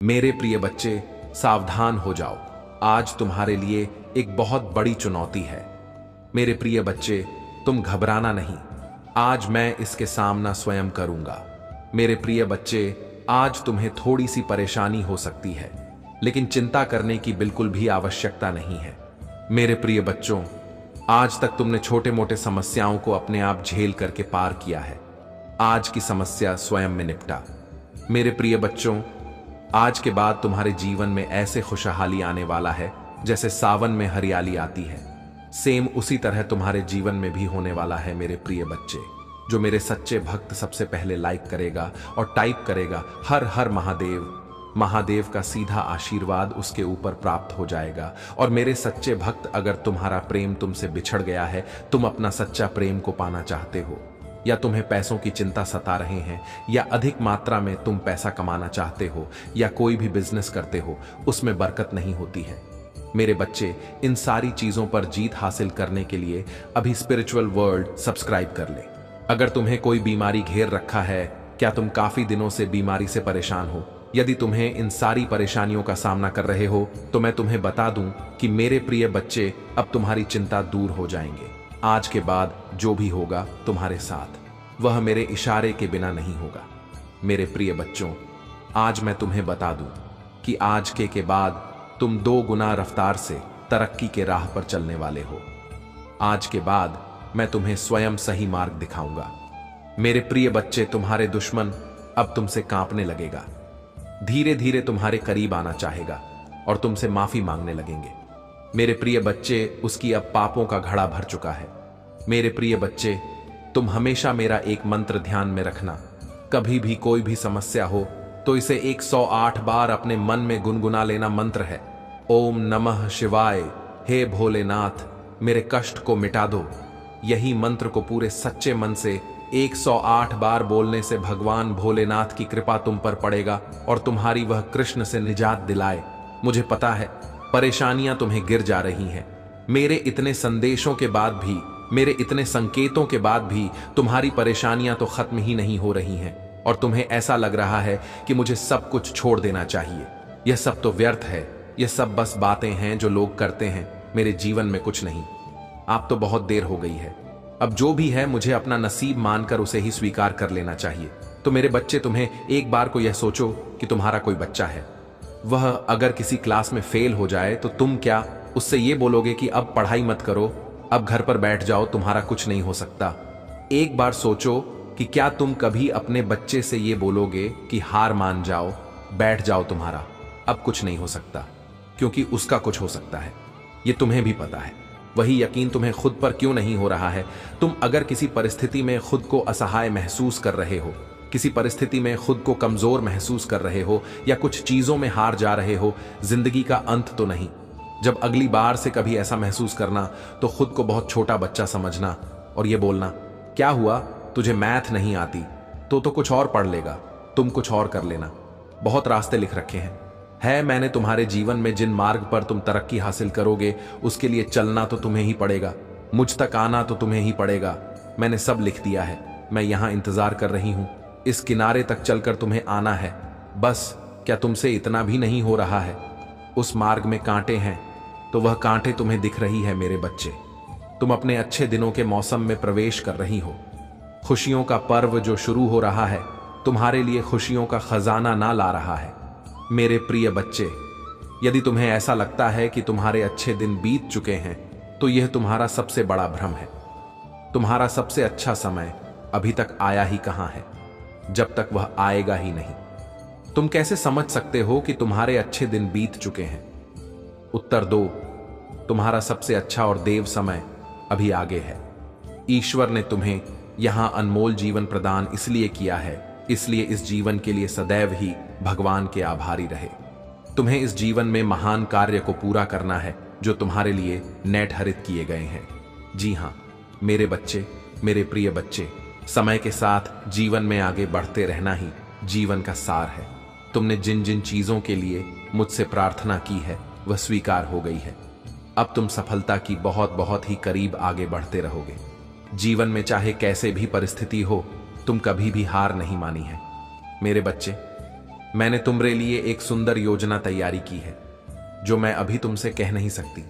मेरे प्रिय बच्चे, सावधान हो जाओ। आज तुम्हारे लिए एक बहुत बड़ी चुनौती है। मेरे प्रिय बच्चे, तुम घबराना नहीं। आज मैं इसके सामना स्वयं करूंगा। मेरे प्रिय बच्चे, आज तुम्हें थोड़ी सी परेशानी हो सकती है, लेकिन चिंता करने की बिल्कुल भी आवश्यकता नहीं है। मेरे प्रिय बच्चों, आज तक तुमने छोटे मोटे समस्याओं को अपने आप झेल करके पार किया है। आज की समस्या स्वयं में निपटा। मेरे प्रिय बच्चों, आज के बाद तुम्हारे जीवन में ऐसे खुशहाली आने वाला है जैसे सावन में हरियाली आती है। सेम उसी तरह तुम्हारे जीवन में भी होने वाला है मेरे प्रिय बच्चे। जो मेरे सच्चे भक्त सबसे पहले लाइक करेगा और टाइप करेगा हर हर महादेव, महादेव का सीधा आशीर्वाद उसके ऊपर प्राप्त हो जाएगा। और मेरे सच्चे भक्त, अगर तुम्हारा प्रेम तुमसे बिछड़ गया है, तुम अपना सच्चा प्रेम को पाना चाहते हो, या तुम्हें पैसों की चिंता सता रहे हैं, या अधिक मात्रा में तुम पैसा कमाना चाहते हो, या कोई भी बिजनेस करते हो उसमें बरकत नहीं होती है, मेरे बच्चे, इन सारी चीजों पर जीत हासिल करने के लिए अभी स्पिरिचुअल वर्ल्ड सब्सक्राइब कर ले। अगर तुम्हें कोई बीमारी घेर रखा है, क्या तुम काफी दिनों से बीमारी से परेशान हो? यदि तुम्हें इन सारी परेशानियों का सामना कर रहे हो तो मैं तुम्हें बता दूं कि मेरे प्रिय बच्चे, अब तुम्हारी चिंता दूर हो जाएंगे। आज के बाद जो भी होगा तुम्हारे साथ, वह मेरे इशारे के बिना नहीं होगा। मेरे प्रिय बच्चों, आज मैं तुम्हें बता दूं कि आज के बाद तुम 2 गुना रफ्तार से तरक्की के राह पर चलने वाले हो। आज के बाद मैं तुम्हें स्वयं सही मार्ग दिखाऊंगा। मेरे प्रिय बच्चे, तुम्हारे दुश्मन अब तुमसे कांपने लगेगा, धीरे धीरे तुम्हारे करीब आना चाहेगा और तुमसे माफी मांगने लगेंगे। मेरे प्रिय बच्चे, उसकी अब पापों का घड़ा भर चुका है। मेरे प्रिय बच्चे, तुम हमेशा मेरा एक मंत्र ध्यान में रखना। कभी भी कोई भी समस्या हो तो इसे 108 बार अपने मन में गुनगुना लेना मंत्र है। ओम नमः शिवाय, हे भोलेनाथ, मेरे कष्ट को मिटा दो। यही मंत्र को पूरे सच्चे मन से 108 बार बोलने से भगवान भोलेनाथ की कृपा तुम पर पड़ेगा और तुम्हारी वह कृष्ण से निजात दिलाए। मुझे पता है परेशानियां तुम्हें गिर जा रही हैं। मेरे इतने संदेशों के बाद भी, मेरे इतने संकेतों के बाद भी तुम्हारी परेशानियां तो खत्म ही नहीं हो रही हैं और तुम्हें ऐसा लग रहा है कि मुझे सब कुछ छोड़ देना चाहिए। यह सब तो व्यर्थ है, यह सब बस बातें हैं जो लोग करते हैं, मेरे जीवन में कुछ नहीं। आप तो बहुत देर हो गई है। अब जो भी है मुझे अपना नसीब मानकर उसे ही स्वीकार कर लेना चाहिए। तो मेरे बच्चे, तुम्हें एक बार को यह सोचो कि तुम्हारा कोई बच्चा है, वह अगर किसी क्लास में फेल हो जाए तो तुम क्या उससे ये बोलोगे कि अब पढ़ाई मत करो, अब घर पर बैठ जाओ, तुम्हारा कुछ नहीं हो सकता? एक बार सोचो कि क्या तुम कभी अपने बच्चे से ये बोलोगे कि हार मान जाओ, बैठ जाओ, तुम्हारा अब कुछ नहीं हो सकता, क्योंकि उसका कुछ हो सकता है। ये तुम्हें भी पता है। वही यकीन तुम्हें खुद पर क्यों नहीं हो रहा है? तुम अगर किसी परिस्थिति में खुद को असहाय महसूस कर रहे हो, किसी परिस्थिति में खुद को कमजोर महसूस कर रहे हो, या कुछ चीजों में हार जा रहे हो, जिंदगी का अंत तो नहीं। जब अगली बार से कभी ऐसा महसूस करना तो खुद को बहुत छोटा बच्चा समझना और ये बोलना, क्या हुआ, तुझे मैथ नहीं आती तो कुछ और पढ़ लेगा, तुम कुछ और कर लेना। बहुत रास्ते लिख रखे हैं। मैंने तुम्हारे जीवन में जिन मार्ग पर तुम तरक्की हासिल करोगे उसके लिए चलना तो तुम्हें ही पड़ेगा, मुझ तक आना तो तुम्हें ही पड़ेगा। मैंने सब लिख दिया है, मैं यहां इंतजार कर रही हूं। इस किनारे तक चलकर तुम्हें आना है, बस। क्या तुमसे इतना भी नहीं हो रहा है? उस मार्ग में कांटे हैं तो वह कांटे तुम्हें दिख रही है मेरे बच्चे। तुम अपने अच्छे दिनों के मौसम में प्रवेश कर रही हो। खुशियों का पर्व जो शुरू हो रहा है तुम्हारे लिए खुशियों का खजाना ना ला रहा है। मेरे प्रिय बच्चे, यदि तुम्हें ऐसा लगता है कि तुम्हारे अच्छे दिन बीत चुके हैं तो यह तुम्हारा सबसे बड़ा भ्रम है। तुम्हारा सबसे अच्छा समय अभी तक आया ही कहां है, जब तक वह आएगा ही नहीं। तुम कैसे समझ सकते हो कि तुम्हारे अच्छे दिन बीत चुके हैं? उत्तर दो, तुम्हारा सबसे अच्छा और देव समय अभी आगे है। ईश्वर ने तुम्हें यहां अनमोल जीवन प्रदान इसलिए किया है, इसलिए इस जीवन के लिए सदैव ही भगवान के आभारी रहे। तुम्हें इस जीवन में महान कार्य को पूरा करना है जो तुम्हारे लिए निर्धारित किए गए हैं। जी हां मेरे बच्चे, मेरे प्रिय बच्चे, समय के साथ जीवन में आगे बढ़ते रहना ही जीवन का सार है। तुमने जिन जिन चीजों के लिए मुझसे प्रार्थना की है वह स्वीकार हो गई है। अब तुम सफलता की बहुत बहुत ही करीब आगे बढ़ते रहोगे। जीवन में चाहे कैसे भी परिस्थिति हो, तुम कभी भी हार नहीं मानी है। मेरे बच्चे, मैंने तुम्हारे लिए एक सुंदर योजना तैयारी की है जो मैं अभी तुमसे कह नहीं सकती,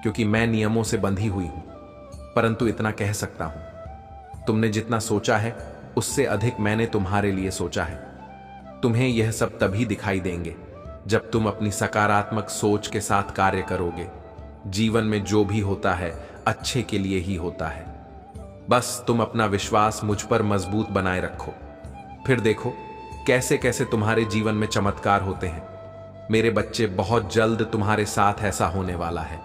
क्योंकि मैं नियमों से बंधी हुई हूं। परंतु इतना कह सकता हूं, तुमने जितना सोचा है उससे अधिक मैंने तुम्हारे लिए सोचा है। तुम्हें यह सब तभी दिखाई देंगे जब तुम अपनी सकारात्मक सोच के साथ कार्य करोगे। जीवन में जो भी होता है अच्छे के लिए ही होता है। बस तुम अपना विश्वास मुझ पर मजबूत बनाए रखो, फिर देखो कैसे कैसे तुम्हारे जीवन में चमत्कार होते हैं। मेरे बच्चे, बहुत जल्द तुम्हारे साथ ऐसा होने वाला है।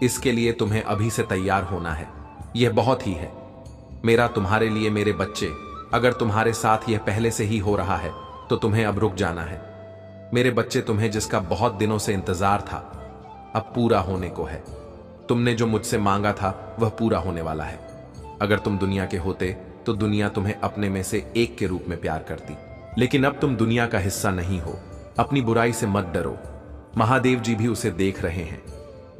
इसके लिए तुम्हें अभी से तैयार होना है। यह बहुत ही है मेरा तुम्हारे लिए। मेरे बच्चे, अगर तुम्हारे साथ यह पहले से ही हो रहा है तो तुम्हें अब रुक जाना है। मेरे बच्चे, तुम्हें जिसका बहुत दिनों से इंतजार था अब पूरा होने को है। तुमने जो मुझसे मांगा था वह पूरा होने वाला है। अगर तुम दुनिया के होते तो दुनिया तुम्हें अपने में से एक के रूप में प्यार करती, लेकिन अब तुम दुनिया का हिस्सा नहीं हो। अपनी बुराई से मत डरो, महादेव जी भी उसे देख रहे हैं।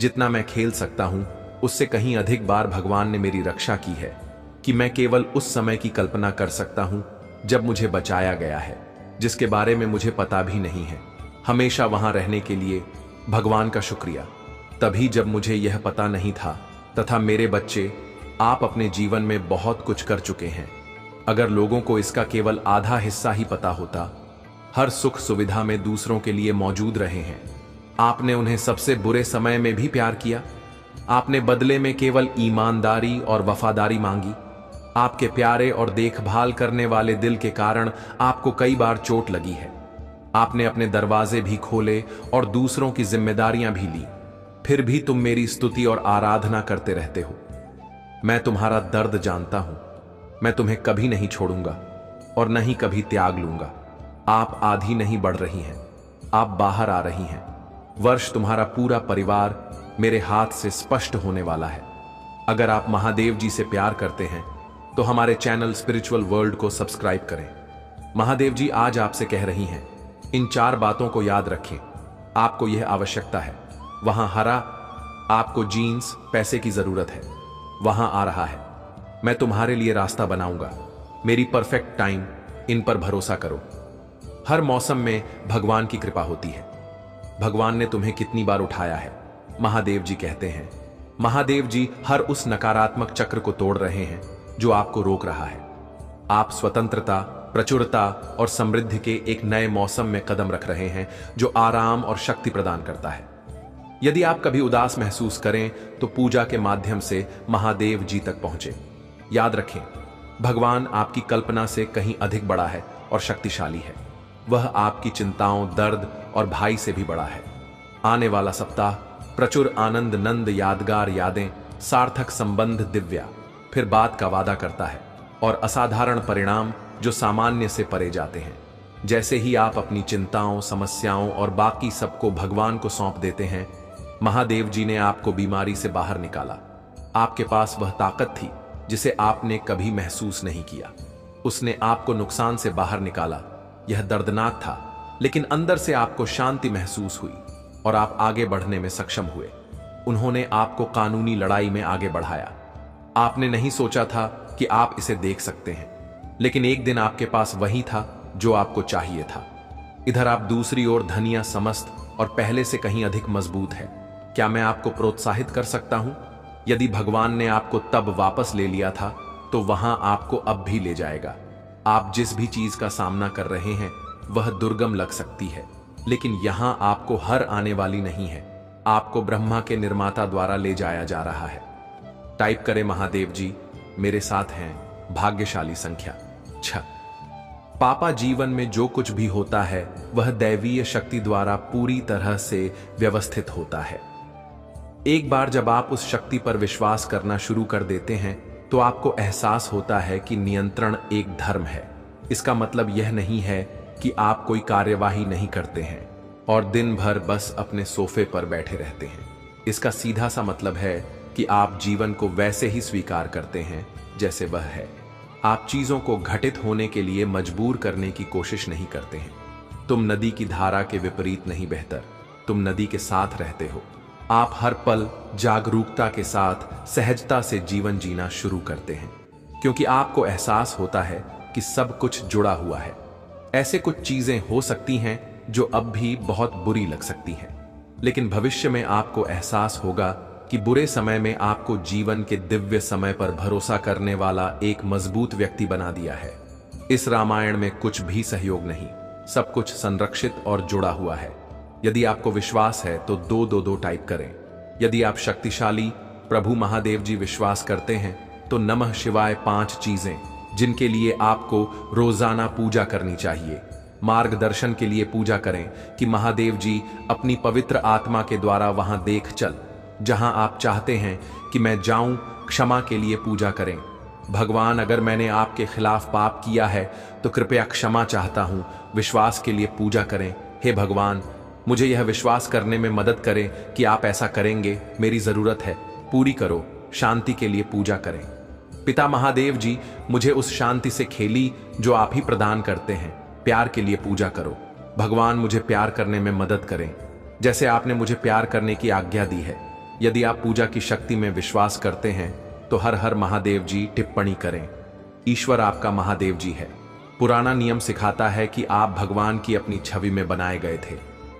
जितना मैं खेल सकता हूं उससे कहीं अधिक बार भगवान ने मेरी रक्षा की है कि मैं केवल उस समय की कल्पना कर सकता हूं जब मुझे बचाया गया है, जिसके बारे में मुझे पता भी नहीं है। हमेशा वहां रहने के लिए भगवान का शुक्रिया, तभी जब मुझे यह पता नहीं था। तथा मेरे बच्चे, आप अपने जीवन में बहुत कुछ कर चुके हैं। अगर लोगों को इसका केवल आधा हिस्सा ही पता होता, हर सुख सुविधा में दूसरों के लिए मौजूद रहे हैं। आपने उन्हें सबसे बुरे समय में भी प्यार किया। आपने बदले में केवल ईमानदारी और वफादारी मांगी। आपके प्यारे और देखभाल करने वाले दिल के कारण आपको कई बार चोट लगी है। आपने अपने दरवाजे भी खोले और दूसरों की जिम्मेदारियां भी ली, फिर भी तुम मेरी स्तुति और आराधना करते रहते हो। मैं तुम्हारा दर्द जानता हूं। मैं तुम्हें कभी नहीं छोड़ूंगा और न ही कभी त्याग लूंगा। आप आधी नहीं बढ़ रही हैं, आप बाहर आ रही हैं। वर्ष तुम्हारा पूरा परिवार मेरे हाथ से स्पष्ट होने वाला है। अगर आप महादेव जी से प्यार करते हैं तो हमारे चैनल स्पिरिचुअल वर्ल्ड को सब्सक्राइब करें। महादेव जी आज आपसे कह रही हैं, इन 4 बातों को याद रखें। आपको यह आवश्यकता है। वहां हरा, आपको जीन्स, पैसे की जरूरत है, वहां आ रहा है। मैं तुम्हारे लिए रास्ता बनाऊंगा। मेरी परफेक्ट टाइम, इन पर भरोसा करो। हर मौसम में भगवान की कृपा होती है। भगवान ने तुम्हें कितनी बार उठाया है, महादेव जी कहते हैं। महादेव जी हर उस नकारात्मक चक्र को तोड़ रहे हैं जो आपको रोक रहा है। आप स्वतंत्रता, प्रचुरता और समृद्धि के एक नए मौसम में कदम रख रहे हैं जो आराम और शक्ति प्रदान करता है। यदि आप कभी उदास महसूस करें तो पूजा के माध्यम से महादेव जी तक पहुंचे। याद रखें, भगवान आपकी कल्पना से कहीं अधिक बड़ा है और शक्तिशाली है। वह आपकी चिंताओं, दर्द और भय से भी बड़ा है। आने वाला सप्ताह प्रचुर आनंद, नंद, यादगार यादें, सार्थक संबंध, दिव्या फिर बात का वादा करता है और असाधारण परिणाम जो सामान्य से परे जाते हैं। जैसे ही आप अपनी चिंताओं, समस्याओं और बाकी सबको भगवान को सौंप देते हैं, महादेव जी ने आपको बीमारी से बाहर निकाला। आपके पास वह ताकत थी जिसे आपने कभी महसूस नहीं किया। उसने आपको नुकसान से बाहर निकाला। यह दर्दनाक था, लेकिन अंदर से आपको शांति महसूस हुई और आप आगे बढ़ने में सक्षम हुए। उन्होंने आपको कानूनी लड़ाई में आगे बढ़ाया। आपने नहीं सोचा था कि आप इसे देख सकते हैं, लेकिन एक दिन आपके पास वही था जो आपको चाहिए था। इधर आप दूसरी ओर धनिया, समस्त और पहले से कहीं अधिक मजबूत है। क्या मैं आपको प्रोत्साहित कर सकता हूं? यदि भगवान ने आपको तब वापस ले लिया था तो वहां आपको अब भी ले जाएगा। आप जिस भी चीज का सामना कर रहे हैं वह दुर्गम लग सकती है, लेकिन यहां आपको हर आने वाली नहीं है। आपको ब्रह्मा के निर्माता द्वारा ले जाया जा रहा है। टाइप करें, महादेव जी मेरे साथ हैं। भाग्यशाली संख्या 6। पापा, जीवन में जो कुछ भी होता है वह दैवीय शक्ति द्वारा पूरी तरह से व्यवस्थित होता है। एक बार जब आप उस शक्ति पर विश्वास करना शुरू कर देते हैं तो आपको एहसास होता है कि नियंत्रण एक धर्म है। इसका मतलब यह नहीं है कि आप कोई कार्यवाही नहीं करते हैं और दिन भर बस अपने सोफे पर बैठे रहते हैं। इसका सीधा सा मतलब है कि आप जीवन को वैसे ही स्वीकार करते हैं जैसे वह है। आप चीजों को घटित होने के लिए मजबूर करने की कोशिश नहीं करते हैं। तुम नदी की धारा के विपरीत नहीं बहतर, तुम नदी के साथ रहते हो। आप हर पल जागरूकता के साथ सहजता से जीवन जीना शुरू करते हैं, क्योंकि आपको एहसास होता है कि सब कुछ जुड़ा हुआ है। ऐसे कुछ चीजें हो सकती हैं जो अब भी बहुत बुरी लग सकती हैं, लेकिन भविष्य में आपको एहसास होगा कि बुरे समय में आपको जीवन के दिव्य समय पर भरोसा करने वाला एक मजबूत व्यक्ति बना दिया है। इस रामायण में कुछ भी सहयोग नहीं, सब कुछ संरक्षित और जुड़ा हुआ है। यदि आपको विश्वास है तो 222 टाइप करें। यदि आप शक्तिशाली प्रभु महादेव जी विश्वास करते हैं तो नमः शिवाय 5 चीजें जिनके लिए आपको रोजाना पूजा करनी चाहिए। मार्गदर्शन के लिए पूजा करें कि महादेव जी अपनी पवित्र आत्मा के द्वारा वहां देख चल जहां आप चाहते हैं कि मैं जाऊं। क्षमा के लिए पूजा करें, भगवान अगर मैंने आपके खिलाफ पाप किया है तो कृपया क्षमा चाहता हूं। विश्वास के लिए पूजा करें, हे भगवान मुझे यह विश्वास करने में मदद करें कि आप ऐसा करेंगे, मेरी जरूरत है, पूरी करो। शांति के लिए पूजा करें, पिता महादेव जी मुझे उस शांति से खेली जो आप ही प्रदान करते हैं। प्यार के लिए पूजा करो, भगवान मुझे प्यार करने में मदद करें जैसे आपने मुझे प्यार करने की आज्ञा दी है। यदि आप पूजा की शक्ति में विश्वास करते हैं तो हर हर महादेव जी टिप्पणी करें। ईश्वर आपका महादेव जी है। पुराना नियम सिखाता है कि आप भगवान की अपनी छवि में बनाए गए थे।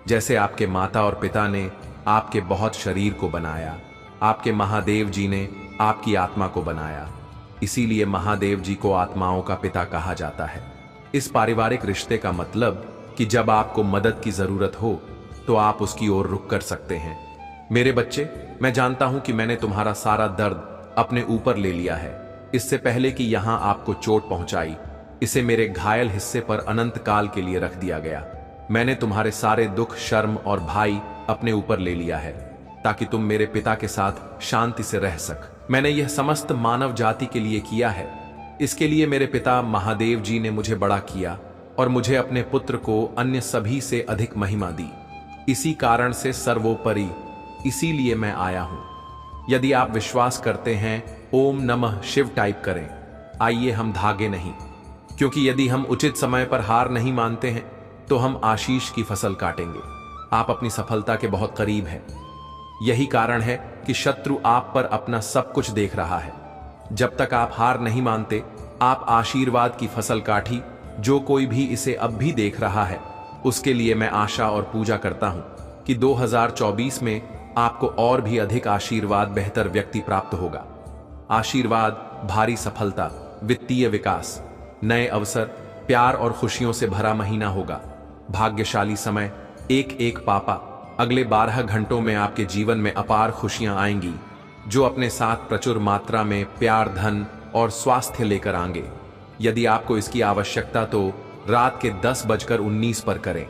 जैसे आपके माता और पिता ने आपके बहुत शरीर को बनाया, आपके महादेव जी ने आपकी आत्मा को बनाया। इसीलिए महादेव जी को आत्माओं का पिता कहा जाता है। इस पारिवारिक रिश्ते का मतलब कि जब आपको मदद की जरूरत हो तो आप उसकी ओर रुख कर सकते हैं। मेरे बच्चे, मैं जानता हूं कि मैंने तुम्हारा सारा दर्द अपने ऊपर ले लिया है। इससे पहले कि यहां आपको चोट पहुंचाई, इसे मेरे घायल हिस्से पर अनंत काल के लिए रख दिया गया। मैंने तुम्हारे सारे दुख, शर्म और भाई अपने ऊपर ले लिया है ताकि तुम मेरे पिता के साथ शांति से रह सक। मैंने यह समस्त मानव जाति के लिए किया है। इसके लिए मेरे पिता महादेव जी ने मुझे बड़ा किया और मुझे अपने पुत्र को अन्य सभी से अधिक महिमा दी। इसी कारण से सर्वोपरि इसीलिए मैं आया हूं। यदि आप विश्वास करते हैं, ओम नमः शिव टाइप करें। आइए हम धागे नहीं, क्योंकि यदि हम उचित समय पर हार नहीं मानते हैं तो हम आशीष की फसल काटेंगे। आप अपनी सफलता के बहुत करीब हैं। यही कारण है कि शत्रु आप पर अपना सब कुछ देख रहा है। जब तक आप हार नहीं मानते, आप आशीर्वाद की फसल काटी। जो कोई भी इसे अब भी देख रहा है उसके लिए मैं आशा और पूजा करता हूं कि 2024 में आपको और भी अधिक आशीर्वाद, बेहतर व्यक्ति प्राप्त होगा। आशीर्वाद, भारी सफलता, वित्तीय विकास, नए अवसर, प्यार और खुशियों से भरा महीना होगा। भाग्यशाली समय, एक एक पापा। अगले 12 घंटों में आपके जीवन में अपार खुशियां आएंगी जो अपने साथ प्रचुर मात्रा में प्यार, धन और स्वास्थ्य लेकर आएंगे। यदि आपको इसकी आवश्यकता तो रात के 10:19 पर करें।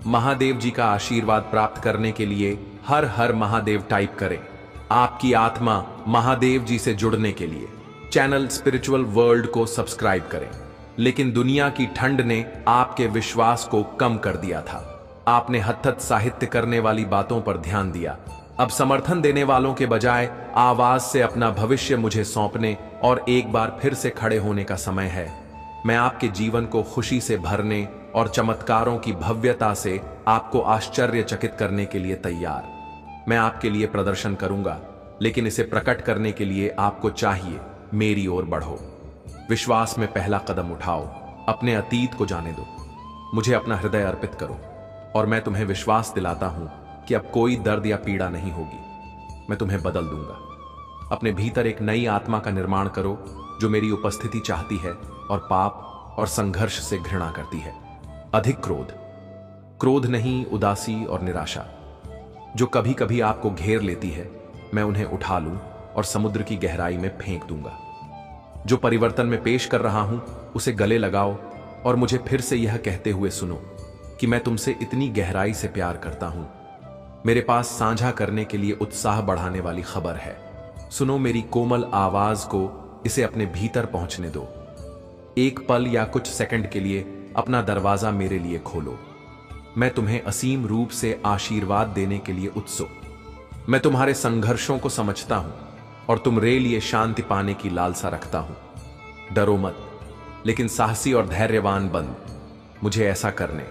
महादेव जी का आशीर्वाद प्राप्त करने के लिए हर हर महादेव टाइप करें। आपकी आत्मा महादेव जी से जुड़ने के लिए चैनल स्पिरिचुअल वर्ल्ड को सब्सक्राइब करें। लेकिन दुनिया की ठंड ने आपके विश्वास को कम कर दिया था। आपने हत्थत साहित्य करने वाली बातों पर ध्यान दिया। अब समर्थन देने वालों के बजाय आवाज से अपना भविष्य मुझे सौंपने और एक बार फिर से खड़े होने का समय है। मैं आपके जीवन को खुशी से भरने और चमत्कारों की भव्यता से आपको आश्चर्यचकित करने के लिए तैयार। मैं आपके लिए प्रदर्शन करूंगा, लेकिन इसे प्रकट करने के लिए आपको चाहिए मेरी ओर बढ़ो। विश्वास में पहला कदम उठाओ। अपने अतीत को जाने दो। मुझे अपना हृदय अर्पित करो और मैं तुम्हें विश्वास दिलाता हूं कि अब कोई दर्द या पीड़ा नहीं होगी। मैं तुम्हें बदल दूंगा। अपने भीतर एक नई आत्मा का निर्माण करो जो मेरी उपस्थिति चाहती है और पाप और संघर्ष से घृणा करती है। अधिक क्रोध नहीं, उदासी और निराशा जो कभी कभी आपको घेर लेती है, मैं उन्हें उठा लूं और समुद्र की गहराई में फेंक दूंगा। जो परिवर्तन में पेश कर रहा हूं उसे गले लगाओ और मुझे फिर से यह कहते हुए सुनो कि मैं तुमसे इतनी गहराई से प्यार करता हूं। मेरे पास साझा करने के लिए उत्साह बढ़ाने वाली खबर है। सुनो मेरी कोमल आवाज को, इसे अपने भीतर पहुंचने दो। एक पल या कुछ सेकंड के लिए अपना दरवाजा मेरे लिए खोलो। मैं तुम्हें असीम रूप से आशीर्वाद देने के लिए उत्सुक। मैं तुम्हारे संघर्षों को समझता हूं और तुम्हारे लिए शांति पाने की लालसा रखता हूं। डरो मत, लेकिन साहसी और धैर्यवान बन मुझे ऐसा करने।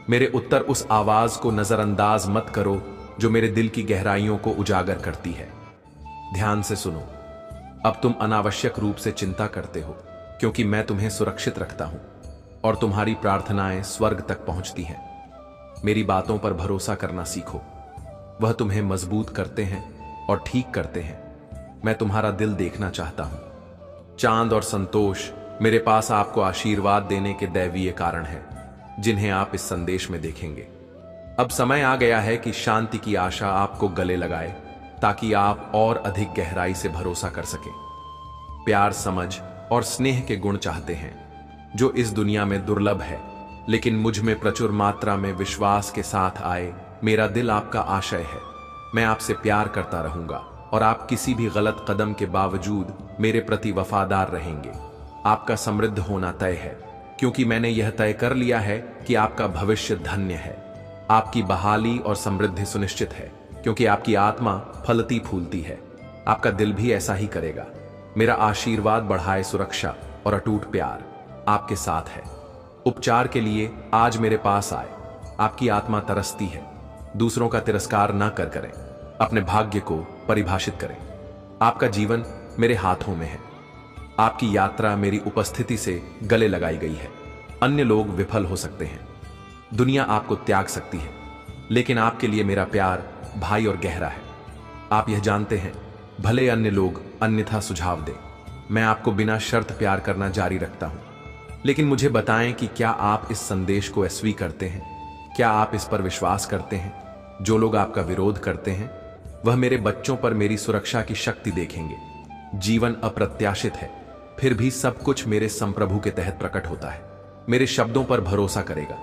मेरे उत्तर उस आवाज को नजरअंदाज मत करो जो मेरे दिल की गहराइयों को उजागर करती है। ध्यान से सुनो। अब तुम अनावश्यक रूप से चिंता करते हो क्योंकि मैं तुम्हें सुरक्षित रखता हूं और तुम्हारी प्रार्थनाएं स्वर्ग तक पहुंचती हैं। मेरी बातों पर भरोसा करना सीखो, वह तुम्हें मजबूत करते हैं और ठीक करते हैं। मैं तुम्हारा दिल देखना चाहता हूं। चांद और संतोष मेरे पास आपको आशीर्वाद देने के दैवीय कारण हैं, जिन्हें आप इस संदेश में देखेंगे। अब समय आ गया है कि शांति की आशा आपको गले लगाए, ताकि आप और अधिक गहराई से भरोसा कर सकें। प्यार, समझ और स्नेह के गुण चाहते हैं, जो इस दुनिया में दुर्लभ है, लेकिन मुझ में प्रचुर मात्रा में विश्वास के साथ आए। मेरा दिल आपका आशय है। मैं आपसे प्यार करता रहूंगा और आप किसी भी गलत कदम के बावजूद मेरे प्रति वफादार रहेंगे। आपका समृद्ध होना तय है, क्योंकि मैंने यह तय कर लिया है कि आपका भविष्य धन्य है। आपकी बहाली और समृद्धि सुनिश्चित है, क्योंकि आपकी आत्मा फलती फूलती है। आपका दिल भी ऐसा ही करेगा। मेरा आशीर्वाद बढ़ाए सुरक्षा और अटूट प्यार आपके साथ है। उपचार के लिए आज मेरे पास आए। आपकी आत्मा तरसती है। दूसरों का तिरस्कार ना करें, अपने भाग्य को परिभाषित करें। आपका जीवन मेरे हाथों में है। आपकी यात्रा मेरी उपस्थिति से गले लगाई गई है। अन्य लोग विफल हो सकते हैं, दुनिया आपको त्याग सकती है, लेकिन आपके लिए मेरा प्यार भाई और गहरा है। आप यह जानते हैं, भले अन्य लोग अन्यथा सुझाव दें, मैं आपको बिना शर्त प्यार करना जारी रखता हूं। लेकिन मुझे बताएं कि क्या आप इस संदेश को स्वीकार करते हैं? क्या आप इस पर विश्वास करते हैं? जो लोग आपका विरोध करते हैं, वह मेरे बच्चों पर मेरी सुरक्षा की शक्ति देखेंगे। जीवन अप्रत्याशित है, फिर भी सब कुछ मेरे संप्रभु के तहत प्रकट होता है। मेरे शब्दों पर भरोसा करेगा।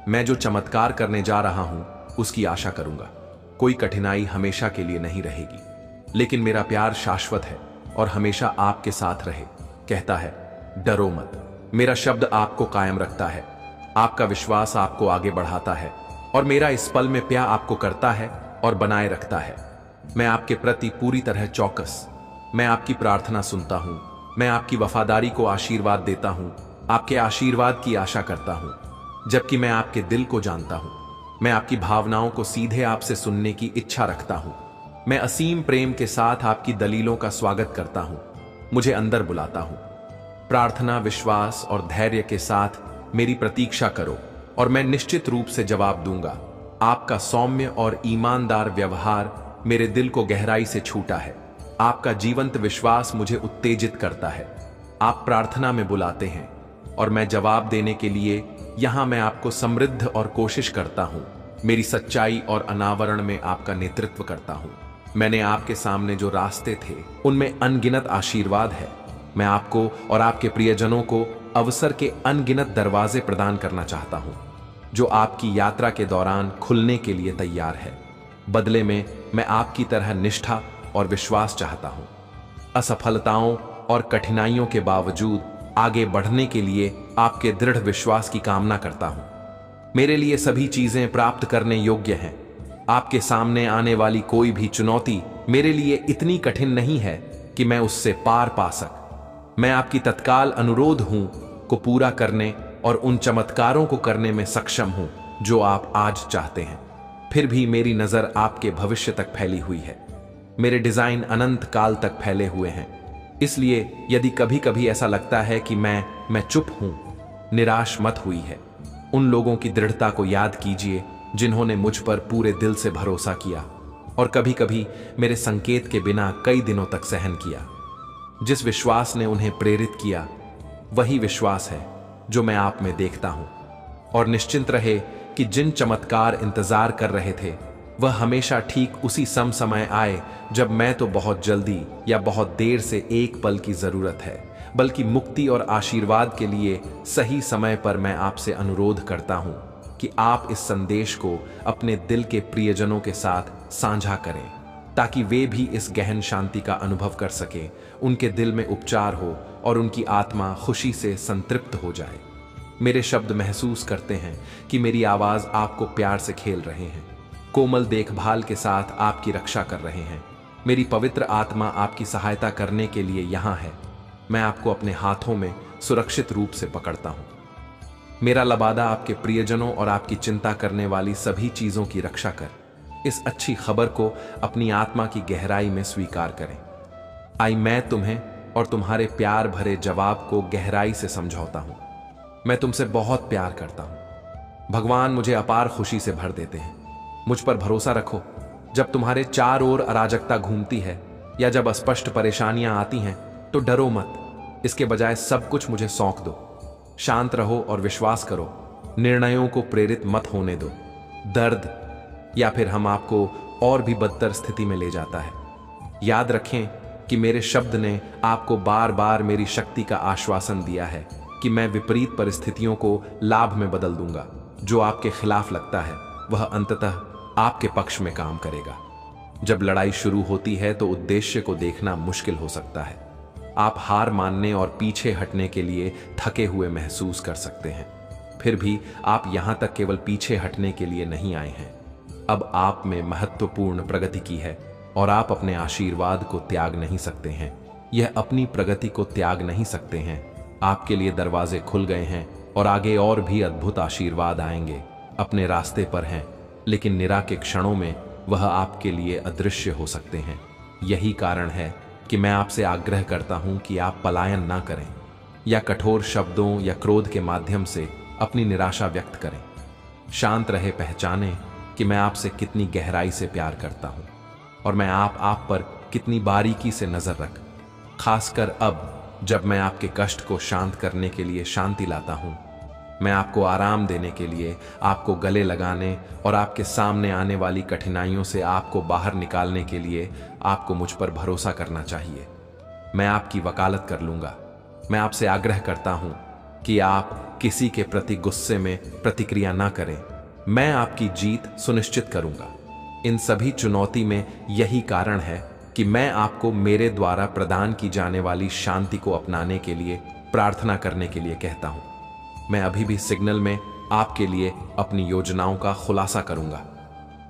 मैं जो चमत्कार करने जा रहा हूं, उसकी आशा करूंगा। कोई कठिनाई हमेशा के लिए नहीं रहेगी, लेकिन मेरा प्यार शाश्वत है और हमेशा आपके साथ रहे। कहता है, डरो मत। मेरा शब्द आपको कायम रखता है। आपका विश्वास आपको आगे बढ़ाता है और मेरा इस पल में प्यार आपको करता है और बनाए रखता है। मैं आपके प्रति पूरी तरह चौकस। मैं आपकी प्रार्थना सुनता हूं। मैं आपकी वफादारी को आशीर्वाद देता हूं। आपके आशीर्वाद की आशा करता हूं, जबकि मैं आपके दिल को जानता हूं। मैं आपकी भावनाओं को सीधे आपसे सुनने की इच्छा रखता हूं। मैं असीम प्रेम के साथ आपकी दलीलों का स्वागत करता हूं। मुझे अंदर बुलाता हूं। प्रार्थना, विश्वास और धैर्य के साथ मेरी प्रतीक्षा करो और मैं निश्चित रूप से जवाब दूंगा। आपका सौम्य और ईमानदार व्यवहार मेरे दिल को गहराई से छूटा है। आपका जीवंत विश्वास मुझे उत्तेजित करता है। आप प्रार्थना में बुलाते हैं और मैं जवाब देने के लिए यहां मैं आपको समृद्ध और कोशिश करता हूं। मेरी सच्चाई और अनावरण में आपका नेतृत्व करता हूं। मैंने आपके सामने जो रास्ते थे, उनमें अनगिनत आशीर्वाद है। मैं आपको और आपके प्रियजनों को अवसर के अनगिनत दरवाजे प्रदान करना चाहता हूं, जो आपकी यात्रा के दौरान खुलने के लिए तैयार है। बदले में मैं आपकी तरह निष्ठा और विश्वास चाहता हूं। असफलताओं और कठिनाइयों के बावजूद आगे बढ़ने के लिए आपके दृढ़ विश्वास की कामना करता हूं। मेरे लिए सभी चीजें प्राप्त करने योग्य हैं। आपके सामने आने वाली कोई भी चुनौती मेरे लिए इतनी कठिन नहीं है कि मैं उससे पार पा सक। मैं आपकी तत्काल अनुरोध हूं को पूरा करने और उन चमत्कारों को करने में सक्षम हूं जो आप आज चाहते हैं। फिर भी मेरी नजर आपके भविष्य तक फैली हुई है। मेरे डिजाइन अनंत काल तक फैले हुए हैं। इसलिए यदि कभी कभी ऐसा लगता है कि मैं चुप हूं, निराश मत हुई है। उन लोगों की दृढ़ता को याद कीजिए जिन्होंने मुझ पर पूरे दिल से भरोसा किया और कभी कभी मेरे संकेत के बिना कई दिनों तक सहन किया। जिस विश्वास ने उन्हें प्रेरित किया, वही विश्वास है जो मैं आप में देखता हूं। और निश्चिंत रहे कि जिन चमत्कार इंतजार कर रहे थे, वह हमेशा ठीक उसी समय आए जब मैं तो बहुत जल्दी या बहुत देर से एक पल की जरूरत है, बल्कि मुक्ति और आशीर्वाद के लिए सही समय पर मैं आपसे अनुरोध करता हूं कि आप इस संदेश को अपने दिल के प्रियजनों के साथ साझा करें, ताकि वे भी इस गहन शांति का अनुभव कर सकें, उनके दिल में उपचार हो और उनकी आत्मा खुशी से संतृप्त हो जाए। मेरे शब्द महसूस करते हैं कि मेरी आवाज आपको प्यार से खेल रहे हैं, कोमल देखभाल के साथ आपकी रक्षा कर रहे हैं। मेरी पवित्र आत्मा आपकी सहायता करने के लिए यहां है। मैं आपको अपने हाथों में सुरक्षित रूप से पकड़ता हूं। मेरा लबादा आपके प्रियजनों और आपकी चिंता करने वाली सभी चीजों की रक्षा कर। इस अच्छी खबर को अपनी आत्मा की गहराई में स्वीकार करें। आई मैं तुम्हें और तुम्हारे प्यार भरे जवाब को गहराई से समझौता हूं। मैं तुमसे बहुत प्यार करता हूं। भगवान मुझे अपार खुशी से भर देते हैं। मुझ पर भरोसा रखो। जब तुम्हारे चारों ओर अराजकता घूमती है या जब अस्पष्ट परेशानियां आती हैं तो डरो मत। इसके बजाय सब कुछ मुझे सौंप दो। शांत रहो और विश्वास करो। निर्णयों को प्रेरित मत होने दो। दर्द या फिर हम आपको और भी बदतर स्थिति में ले जाता है। याद रखें कि मेरे शब्द ने आपको बार बार मेरी शक्ति का आश्वासन दिया है कि मैं विपरीत परिस्थितियों को लाभ में बदल दूंगा। जो आपके खिलाफ लगता है वह अंततः आपके पक्ष में काम करेगा। जब लड़ाई शुरू होती है तो उद्देश्य को देखना मुश्किल हो सकता है। आप हार मानने और पीछे हटने के लिए थके हुए महसूस कर सकते हैं। फिर भी आप यहां तक केवल पीछे हटने के लिए नहीं आए हैं। अब आप में महत्वपूर्ण प्रगति की है और आप अपने आशीर्वाद को त्याग नहीं सकते हैं। यह अपनी प्रगति को त्याग नहीं सकते हैं। आपके लिए दरवाजे खुल गए हैं और आगे और भी अद्भुत आशीर्वाद आएंगे। अपने रास्ते पर हैं, लेकिन निरा के क्षणों में वह आपके लिए अदृश्य हो सकते हैं। यही कारण है कि मैं आपसे आग्रह करता हूं कि आप पलायन ना करें या कठोर शब्दों या क्रोध के माध्यम से अपनी निराशा व्यक्त करें। शांत रहे, पहचानें कि मैं आपसे कितनी गहराई से प्यार करता हूं और मैं आप पर कितनी बारीकी से नजर रख। खासकर अब जब मैं आपके कष्ट को शांत करने के लिए शांति लाता हूं। मैं आपको आराम देने के लिए, आपको गले लगाने और आपके सामने आने वाली कठिनाइयों से आपको बाहर निकालने के लिए आपको मुझ पर भरोसा करना चाहिए। मैं आपकी वकालत कर लूंगा। मैं आपसे आग्रह करता हूं कि आप किसी के प्रति गुस्से में प्रतिक्रिया ना करें। मैं आपकी जीत सुनिश्चित करूंगा। इन सभी चुनौती में यही कारण है कि मैं आपको मेरे द्वारा प्रदान की जाने वाली शांति को अपनाने के लिए प्रार्थना करने के लिए कहता हूं। मैं अभी भी सिग्नल में आपके लिए अपनी योजनाओं का खुलासा करूंगा।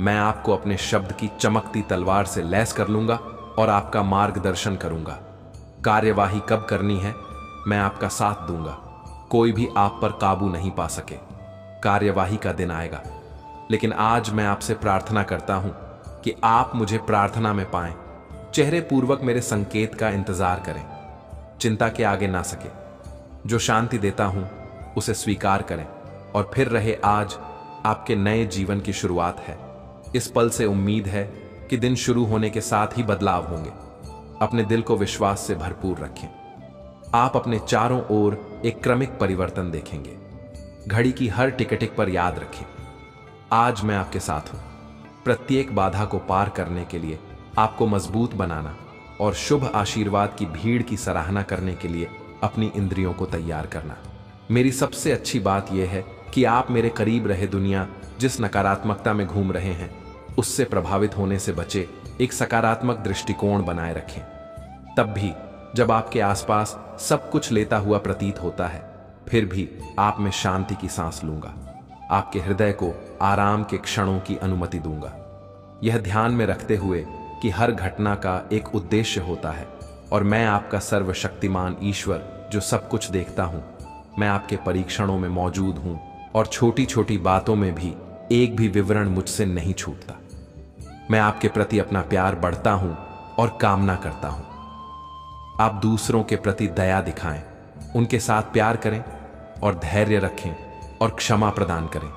मैं आपको अपने शब्द की चमकती तलवार से लैस कर लूंगा और आपका मार्गदर्शन करूंगा। कार्यवाही कब करनी है, मैं आपका साथ दूंगा। कोई भी आप पर काबू नहीं पा सके। कार्यवाही का दिन आएगा, लेकिन आज मैं आपसे प्रार्थना करता हूं कि आप मुझे प्रार्थना में पाएं। चेहरे पूर्वक मेरे संकेत का इंतजार करें। चिंता के आगे ना सके। जो शांति देता हूं उसे स्वीकार करें और फिर रहे आज आपके नए जीवन की शुरुआत है। इस पल से उम्मीद है कि दिन शुरू होने के साथ ही बदलाव होंगे। अपने दिल को विश्वास से भरपूर रखें। आप अपने चारों ओर एक क्रमिक परिवर्तन देखेंगे। घड़ी की हर टिक पर याद रखें, आज मैं आपके साथ हूं। प्रत्येक बाधा को पार करने के लिए आपको मजबूत बनाना और शुभ आशीर्वाद की भीड़ की सराहना करने के लिए अपनी इंद्रियों को तैयार करना। मेरी सबसे अच्छी बात यह है कि आप मेरे करीब रहे दुनिया जिस नकारात्मकता में घूम रहे हैं उससे प्रभावित होने से बचे एक सकारात्मक दृष्टिकोण बनाए रखें। तब भी जब आपके आसपास सब कुछ लेता हुआ प्रतीत होता है, फिर भी आप में शांति की सांस लूंगा। आपके हृदय को आराम के क्षणों की अनुमति दूंगा। यह ध्यान में रखते हुए कि हर घटना का एक उद्देश्य होता है और मैं आपका सर्वशक्तिमान ईश्वर जो सब कुछ देखता हूं, मैं आपके परीक्षणों में मौजूद हूं और छोटी छोटी बातों में भी एक भी विवरण मुझसे नहीं छूटता। मैं आपके प्रति अपना प्यार बढ़ता हूं और कामना करता हूं। आप दूसरों के प्रति दया दिखाएं, उनके साथ प्यार करें और धैर्य रखें और क्षमा प्रदान करें।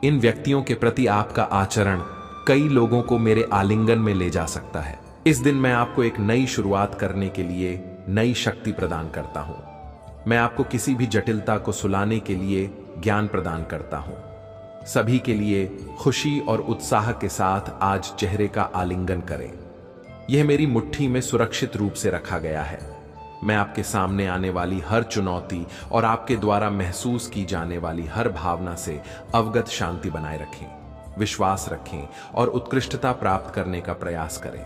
इन व्यक्तियों के प्रति आपका आचरण कई लोगों को मेरे आलिंगन में ले जा सकता है। इस दिन मैं आपको एक नई शुरुआत करने के लिए नई शक्ति प्रदान करता हूं। मैं आपको किसी भी जटिलता को सुलाने के लिए ज्ञान प्रदान करता हूं। सभी के लिए खुशी और उत्साह के साथ आज चेहरे का आलिंगन करें। यह मेरी मुट्ठी में सुरक्षित रूप से रखा गया है। मैं आपके सामने आने वाली हर चुनौती और आपके द्वारा महसूस की जाने वाली हर भावना से अवगत शांति बनाए रखें, विश्वास रखें और उत्कृष्टता प्राप्त करने का प्रयास करें।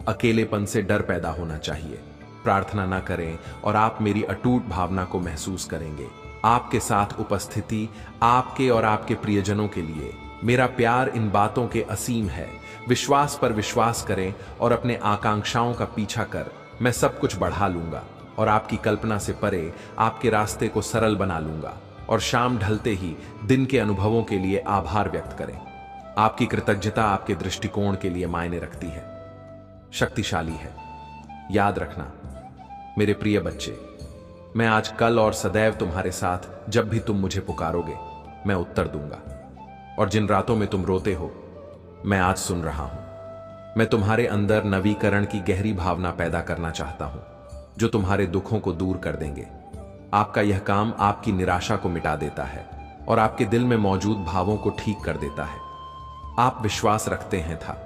अकेलेपन से डर पैदा होना चाहिए। प्रार्थना न करें और आप मेरी अटूट भावना को महसूस करेंगे। आपके साथ उपस्थिति आपके और आपके प्रियजनों के लिए मेरा प्यार इन बातों के असीम है। विश्वास पर विश्वास करें और अपने आकांक्षाओं का पीछा कर मैं सब कुछ बढ़ा लूंगा और आपकी कल्पना से परे आपके रास्ते को सरल बना लूंगा। और शाम ढलते ही दिन के अनुभवों के लिए आभार व्यक्त करें। आपकी कृतज्ञता आपके दृष्टिकोण के लिए मायने रखती है, शक्तिशाली है। याद रखना मेरे प्रिय बच्चे, मैं आज, कल और सदैव तुम्हारे साथ, जब भी तुम मुझे पुकारोगे मैं उत्तर दूंगा। और जिन रातों में तुम रोते हो, मैं आज सुन रहा हूं। मैं तुम्हारे अंदर नवीकरण की गहरी भावना पैदा करना चाहता हूं, जो तुम्हारे दुखों को दूर कर देंगे। आपका यह काम आपकी निराशा को मिटा देता है और आपके दिल में मौजूद भावों को ठीक कर देता है। आप विश्वास रखते हैं था,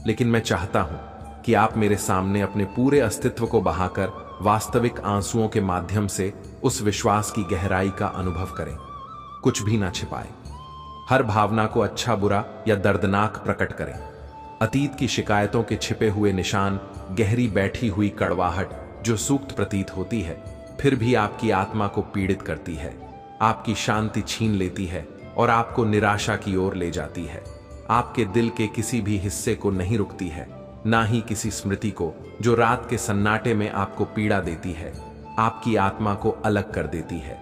लेकिन मैं चाहता हूं कि आप मेरे सामने अपने पूरे अस्तित्व को बहाकर वास्तविक आंसुओं के माध्यम से उस विश्वास की गहराई का अनुभव करें। कुछ भी ना छिपाएं, हर भावना को अच्छा बुरा या दर्दनाक प्रकट करें। अतीत की शिकायतों के छिपे हुए निशान, गहरी बैठी हुई कड़वाहट जो सूक्त प्रतीत होती है, फिर भी आपकी आत्मा को पीड़ित करती है, आपकी शांति छीन लेती है और आपको निराशा की ओर ले जाती है। आपके दिल के किसी भी हिस्से को नहीं रुकती है, ना ही किसी स्मृति को जो रात के सन्नाटे में आपको पीड़ा देती है, आपकी आत्मा को अलग कर देती है।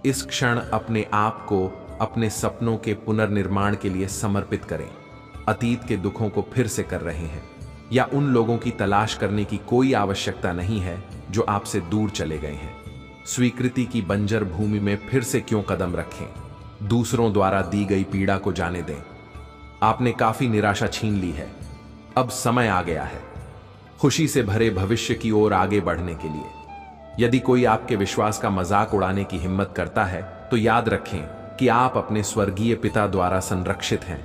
इस क्षण अपने आप को अपने सपनों के पुनर्निर्माण के लिए समर्पित करें। अतीत के दुखों को फिर से कर रहे हैं या उन लोगों की तलाश करने की कोई आवश्यकता नहीं है जो आपसे दूर चले गए हैं। स्वीकृति की बंजर भूमि में फिर से क्यों कदम रखें? दूसरों द्वारा दी गई पीड़ा को जाने दें। आपने काफी निराशा छीन ली है, अब समय आ गया है खुशी से भरे भविष्य की ओर आगे बढ़ने के लिए। यदि कोई आपके विश्वास का मजाक उड़ाने की हिम्मत करता है तो याद रखें कि आप अपने स्वर्गीय पिता द्वारा संरक्षित हैं।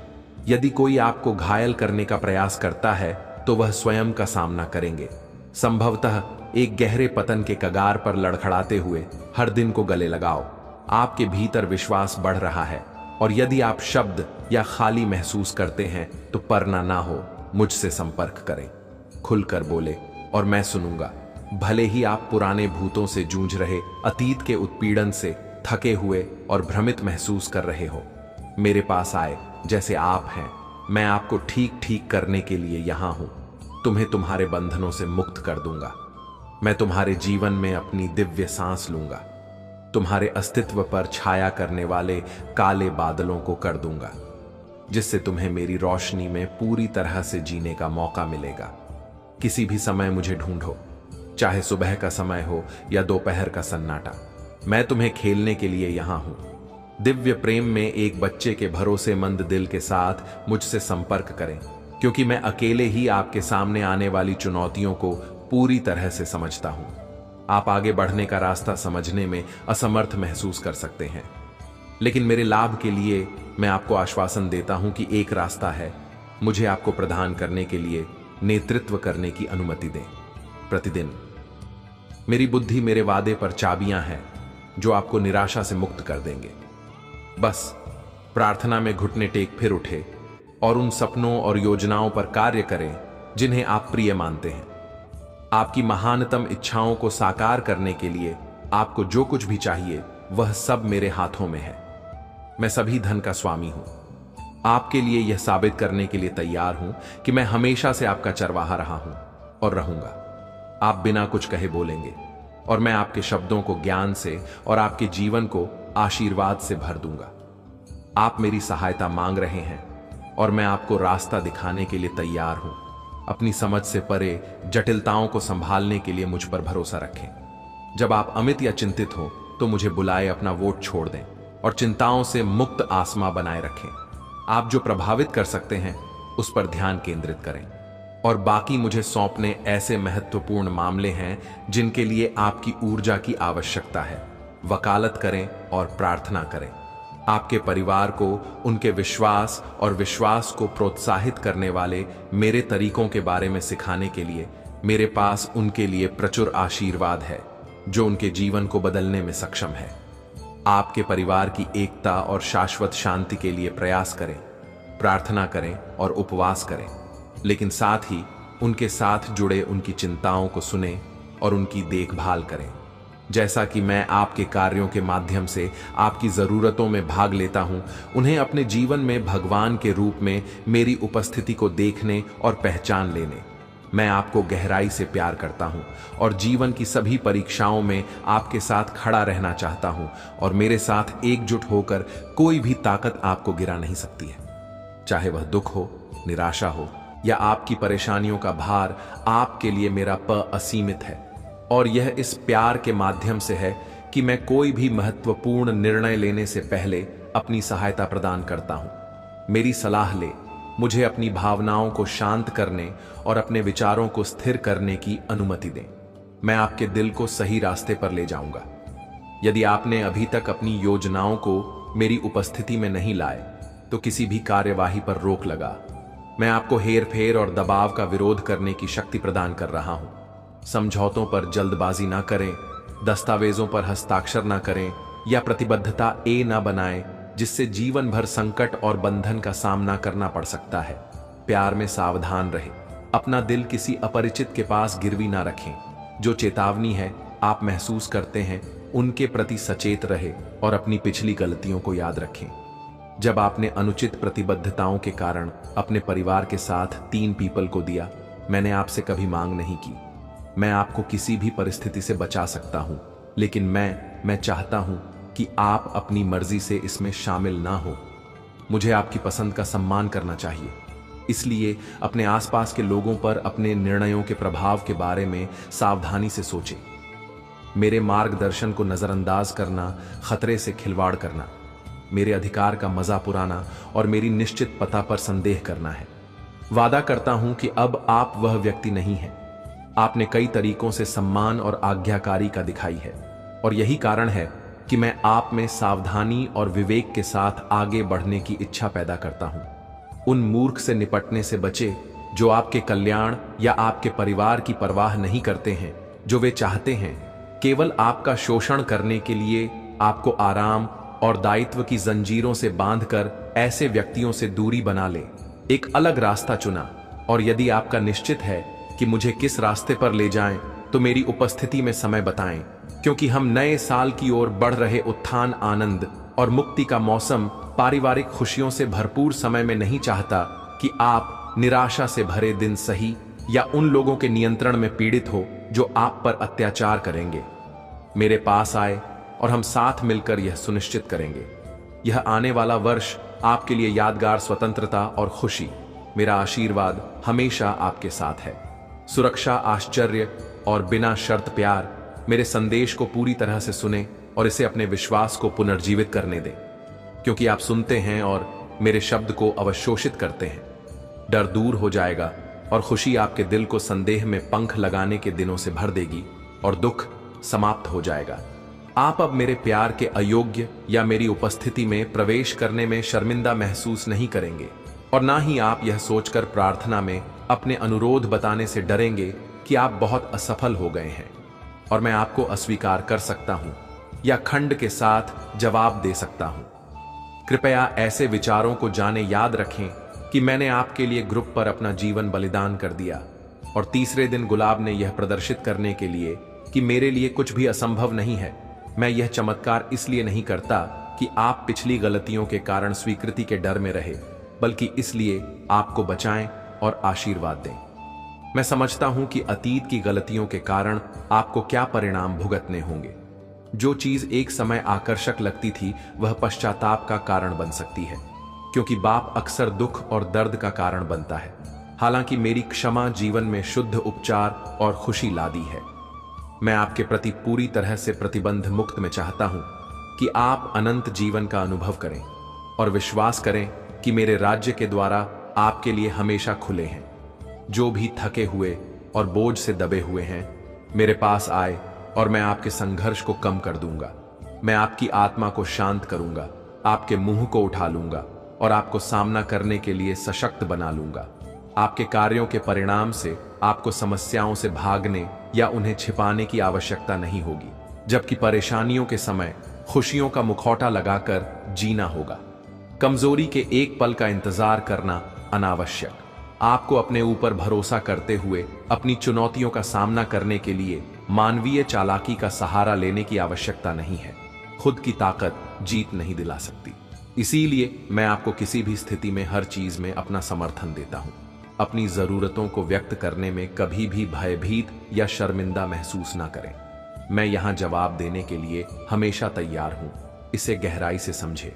यदि कोई आपको घायल करने का प्रयास करता है तो वह स्वयं का सामना करेंगे, संभवतः एक गहरे पतन के कगार पर लड़खड़ाते हुए। हर दिन को गले लगाओ, आपके भीतर विश्वास बढ़ रहा है। और यदि आप शब्द या खाली महसूस करते हैं तो परना ना हो, मुझसे संपर्क करें, खुलकर बोले और मैं सुनूंगा। भले ही आप पुराने भूतों से जूझ रहे, अतीत के उत्पीड़न से थके हुए और भ्रमित महसूस कर रहे हो, मेरे पास आए जैसे आप हैं। मैं आपको ठीक ठीक करने के लिए यहां हूं। तुम्हें तुम्हारे बंधनों से मुक्त कर दूंगा। मैं तुम्हारे जीवन में अपनी दिव्य सांस लूंगा। तुम्हारे अस्तित्व पर छाया करने वाले काले बादलों को कर दूंगा, जिससे तुम्हें मेरी रोशनी में पूरी तरह से जीने का मौका मिलेगा। किसी भी समय मुझे ढूंढो, चाहे सुबह का समय हो या दोपहर का सन्नाटा, मैं तुम्हें खेलने के लिए यहां हूं। दिव्य प्रेम में एक बच्चे के भरोसेमंद दिल के साथ मुझसे संपर्क करें, क्योंकि मैं अकेले ही आपके सामने आने वाली चुनौतियों को पूरी तरह से समझता हूं। आप आगे बढ़ने का रास्ता समझने में असमर्थ महसूस कर सकते हैं, लेकिन मेरे लाभ के लिए मैं आपको आश्वासन देता हूं कि एक रास्ता है। मुझे आपको प्रदान करने के लिए नेतृत्व करने की अनुमति दें। प्रतिदिन मेरी बुद्धि मेरे वादे पर चाबियां हैं जो आपको निराशा से मुक्त कर देंगे। बस प्रार्थना में घुटने टेक फिर उठे और उन सपनों और योजनाओं पर कार्य करें जिन्हें आप प्रिय मानते हैं। आपकी महानतम इच्छाओं को साकार करने के लिए आपको जो कुछ भी चाहिए वह सब मेरे हाथों में है। मैं सभी धन का स्वामी हूं। आपके लिए यह साबित करने के लिए तैयार हूं कि मैं हमेशा से आपका चरवाहा रहा हूं और रहूंगा। आप बिना कुछ कहे बोलेंगे और मैं आपके शब्दों को ज्ञान से और आपके जीवन को आशीर्वाद से भर दूंगा। आप मेरी सहायता मांग रहे हैं और मैं आपको रास्ता दिखाने के लिए तैयार हूं। अपनी समझ से परे जटिलताओं को संभालने के लिए मुझ पर भरोसा रखें। जब आप अमित या चिंतित हो तो मुझे बुलाए अपना वोट छोड़ दें और चिंताओं से मुक्त आसमां बनाए रखें। आप जो प्रभावित कर सकते हैं उस पर ध्यान केंद्रित करें और बाकी मुझे सौंपने ऐसे महत्वपूर्ण मामले हैं जिनके लिए आपकी ऊर्जा की आवश्यकता है। वकालत करें और प्रार्थना करें। आपके परिवार को उनके विश्वास और विश्वास को प्रोत्साहित करने वाले मेरे तरीकों के बारे में सिखाने के लिए मेरे पास उनके लिए प्रचुर आशीर्वाद है जो उनके जीवन को बदलने में सक्षम है। आपके परिवार की एकता और शाश्वत शांति के लिए प्रयास करें, प्रार्थना करें और उपवास करें, लेकिन साथ ही उनके साथ जुड़े उनकी चिंताओं को सुनें और उनकी देखभाल करें। जैसा कि मैं आपके कार्यों के माध्यम से आपकी जरूरतों में भाग लेता हूं, उन्हें अपने जीवन में भगवान के रूप में मेरी उपस्थिति को देखने और पहचान लेने। मैं आपको गहराई से प्यार करता हूं और जीवन की सभी परीक्षाओं में आपके साथ खड़ा रहना चाहता हूं और मेरे साथ एकजुट होकर कोई भी ताकत आपको गिरा नहीं सकती है। चाहे वह दुख हो, निराशा हो या आपकी परेशानियों का भार, आपके लिए मेरा प असीमित है। और यह इस प्यार के माध्यम से है कि मैं कोई भी महत्वपूर्ण निर्णय लेने से पहले अपनी सहायता प्रदान करता हूं। मेरी सलाह ले, मुझे अपनी भावनाओं को शांत करने और अपने विचारों को स्थिर करने की अनुमति दें। मैं आपके दिल को सही रास्ते पर ले जाऊंगा। यदि आपने अभी तक अपनी योजनाओं को मेरी उपस्थिति में नहीं लाए तो किसी भी कार्यवाही पर रोक लगा। मैं आपको हेरफेर और दबाव का विरोध करने की शक्ति प्रदान कर रहा हूं। समझौतों पर जल्दबाजी ना करें, दस्तावेजों पर हस्ताक्षर ना करें या प्रतिबद्धता ना बनाएं जिससे जीवन भर संकट और बंधन का सामना करना पड़ सकता है। प्यार में सावधान रहें, अपना दिल किसी अपरिचित के पास गिरवी ना रखें। जो चेतावनी है आप महसूस करते हैं उनके प्रति सचेत रहे और अपनी पिछली गलतियों को याद रखें। जब आपने अनुचित प्रतिबद्धताओं के कारण अपने परिवार के साथ 3 पीपल को दिया, मैंने आपसे कभी मांग नहीं की। मैं आपको किसी भी परिस्थिति से बचा सकता हूं, लेकिन मैं चाहता हूं कि आप अपनी मर्जी से इसमें शामिल ना हो। मुझे आपकी पसंद का सम्मान करना चाहिए, इसलिए अपने आसपास के लोगों पर अपने निर्णयों के प्रभाव के बारे में सावधानी से सोचें। मेरे मार्गदर्शन को नजरअंदाज करना खतरे से खिलवाड़ करना, मेरे अधिकार का मजा उड़ाना और मेरी निश्चित पता पर संदेह करना है। वादा करता हूं कि अब आप वह व्यक्ति नहीं हैं। आपने कई तरीकों से सम्मान और आज्ञाकारी का दिखाई है और यही कारण है कि मैं आप में सावधानी और विवेक के साथ आगे बढ़ने की इच्छा पैदा करता हूं। उन मूर्ख से निपटने से बचे जो आपके कल्याण या आपके परिवार की परवाह नहीं करते हैं। जो वे चाहते हैं केवल आपका शोषण करने के लिए आपको आराम और दायित्व की जंजीरों से बांधकर ऐसे व्यक्तियों से दूरी बना ले। एक अलग रास्ता चुना, और यदि आपका निश्चित है कि मुझे किस रास्ते पर ले जाएं तो मेरी उपस्थिति में समय बताएं, क्योंकि हम नए साल की ओर बढ़ रहे उत्थान, आनंद और मुक्ति का मौसम पारिवारिक खुशियों से भरपूर समय में नहीं चाहता कि आप निराशा से भरे दिन सही या उन लोगों के नियंत्रण में पीड़ित हो जो आप पर अत्याचार करेंगे। मेरे पास आए और हम साथ मिलकर यह सुनिश्चित करेंगे। यह आने वाला वर्ष आपके लिए यादगार स्वतंत्रता और खुशी। मेरा आशीर्वाद हमेशा आपके साथ है। सुरक्षा, आश्चर्य और बिना शर्त प्यार। मेरे संदेश को पूरी तरह से सुने और इसे अपने विश्वास को पुनर्जीवित करने दें, क्योंकि आप सुनते हैं और मेरे शब्द को अवशोषित करते हैं। डर दूर हो जाएगा और खुशी आपके दिल को संदेह में पंख लगाने के दिनों से भर देगी और दुख समाप्त हो जाएगा। आप अब मेरे प्यार के अयोग्य या मेरी उपस्थिति में प्रवेश करने में शर्मिंदा महसूस नहीं करेंगे, और ना ही आप यह सोचकर प्रार्थना में अपने अनुरोध बताने से डरेंगे कि आप बहुत असफल हो गए हैं और मैं आपको अस्वीकार कर सकता हूं या खंड के साथ जवाब दे सकता हूं। कृपया ऐसे विचारों को जाने याद रखें कि मैंने आपके लिए ग्रुप पर अपना जीवन बलिदान कर दिया, और तीसरे दिन गुलाब ने यह प्रदर्शित करने के लिए कि मेरे लिए कुछ भी असंभव नहीं है। मैं यह चमत्कार इसलिए नहीं करता कि आप पिछली गलतियों के कारण स्वीकृति के डर में रहे, बल्कि इसलिए आपको बचाएं और आशीर्वाद दें। मैं समझता हूं कि अतीत की गलतियों के कारण आपको क्या परिणाम भुगतने होंगे। जो चीज एक समय आकर्षक लगती थी वह पश्चाताप का कारण बन सकती है, क्योंकि बाप अक्सर दुख और दर्द का कारण बनता है। हालांकि मेरी क्षमा जीवन में शुद्ध उपचार और खुशी लादी है। मैं आपके प्रति पूरी तरह से प्रतिबंध मुक्त में चाहता हूं कि आप अनंत जीवन का अनुभव करें और विश्वास करें कि मेरे राज्य के द्वारा आपके लिए हमेशा खुले हैं। जो भी थके हुए और बोझ से दबे हुए हैं मेरे पास आए और मैं आपके संघर्ष को कम कर दूंगा। मैं आपकी आत्मा को शांत करूंगा, आपके मुंह को उठा लूंगा और आपको सामना करने के लिए सशक्त बना लूंगा। आपके कार्यों के परिणाम से आपको समस्याओं से भागने या उन्हें छिपाने की आवश्यकता नहीं होगी, जबकि परेशानियों के समय खुशियों का मुखौटा लगाकर जीना होगा। कमजोरी के एक पल का इंतजार करना अनावश्यक। आपको अपने ऊपर भरोसा करते हुए अपनी चुनौतियों का सामना करने के लिए मानवीय चालाकी का सहारा लेने की आवश्यकता नहीं है। खुद की ताकत जीत नहीं दिला सकती। इसीलिए मैं आपको किसी भी स्थिति में हर चीज में अपना समर्थन देता हूं। अपनी जरूरतों को व्यक्त करने में कभी भी भयभीत या शर्मिंदा महसूस ना करें। मैं यहां जवाब देने के लिए हमेशा तैयार हूं। इसे गहराई से समझें।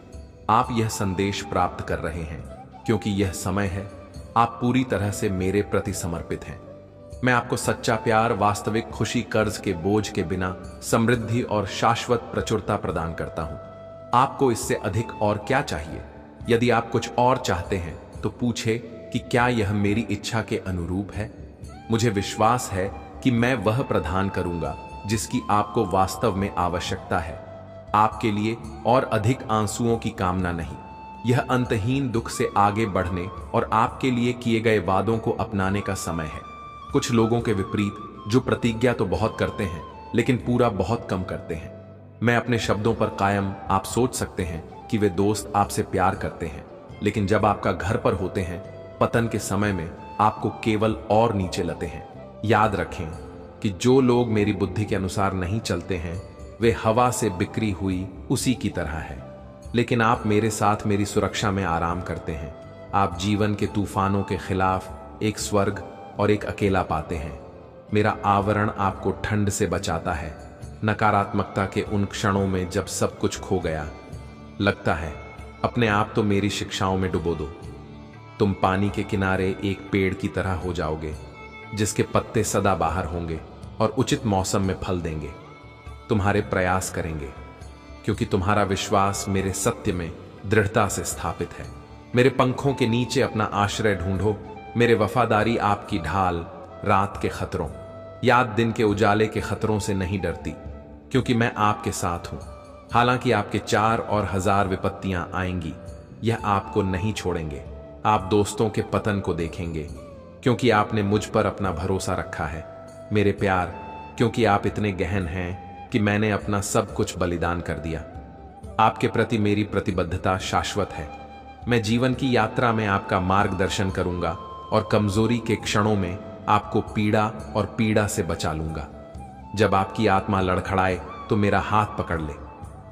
आप यह संदेश प्राप्त कर रहे हैं क्योंकि यह समय है। आप पूरी तरह से मेरे प्रति समर्पित हैं। मैं आपको सच्चा प्यार, वास्तविक खुशी, कर्ज के बोझ के बिना समृद्धि और शाश्वत प्रचुरता प्रदान करता हूं। आपको इससे अधिक और क्या चाहिए? यदि आप कुछ और चाहते हैं तो पूछे कि क्या यह मेरी इच्छा के अनुरूप है। मुझे विश्वास है कि मैं वह प्रदान करूंगा जिसकी आपको वास्तव में आवश्यकता है। आपके लिए और अधिक आंसुओं की कामना नहीं। यह अंतहीन दुख से आगे बढ़ने और आपके लिए किए गए वादों को अपनाने का समय है। कुछ लोगों के विपरीत, जो प्रतिज्ञा तो बहुत करते हैं लेकिन पूरा बहुत कम करते हैं। मैं अपने शब्दों पर कायम। आप सोच सकते हैं कि वे दोस्त आपसे प्यार करते हैं, लेकिन जब आपका घर पर होते हैं, पतन के समय में आपको केवल और नीचे लाते हैं। याद रखें कि जो लोग मेरी बुद्धि के अनुसार नहीं चलते हैं, वे हवा से बिखरी हुई उसी की तरह है। लेकिन आप मेरे साथ मेरी सुरक्षा में आराम करते हैं। आप जीवन के तूफानों के खिलाफ एक स्वर्ग और एक अकेला पाते हैं। मेरा आवरण आपको ठंड से बचाता है। नकारात्मकता के उन क्षणों में जब सब कुछ खो गया, लगता है अपने आप तो मेरी शिक्षाओं में डुबो दो। तुम पानी के किनारे एक पेड़ की तरह हो जाओगे जिसके पत्ते सदा बाहर होंगे और उचित मौसम में फल देंगे। तुम्हारे प्रयास करेंगे क्योंकि तुम्हारा विश्वास मेरे सत्य में दृढ़ता से स्थापित है। मेरे पंखों के नीचे अपना आश्रय ढूंढो। मेरे वफादारी आपकी ढाल रात के खतरों, याद दिन के उजाले के खतरों से नहीं डरती, क्योंकि मैं आपके साथ हूं। हालांकि आपके 4 और 1000 विपत्तियां आएंगी, यह आपको नहीं छोड़ेंगे। आप दोस्तों के पतन को देखेंगे क्योंकि आपने मुझ पर अपना भरोसा रखा है। मेरे प्यार, क्योंकि आप इतने गहन हैं कि मैंने अपना सब कुछ बलिदान कर दिया। आपके प्रति मेरी प्रतिबद्धता शाश्वत है। मैं जीवन की यात्रा में आपका मार्गदर्शन करूंगा और कमजोरी के क्षणों में आपको पीड़ा और पीड़ा से बचा लूंगा। जब आपकी आत्मा लड़खड़ाए तो मेरा हाथ पकड़ ले।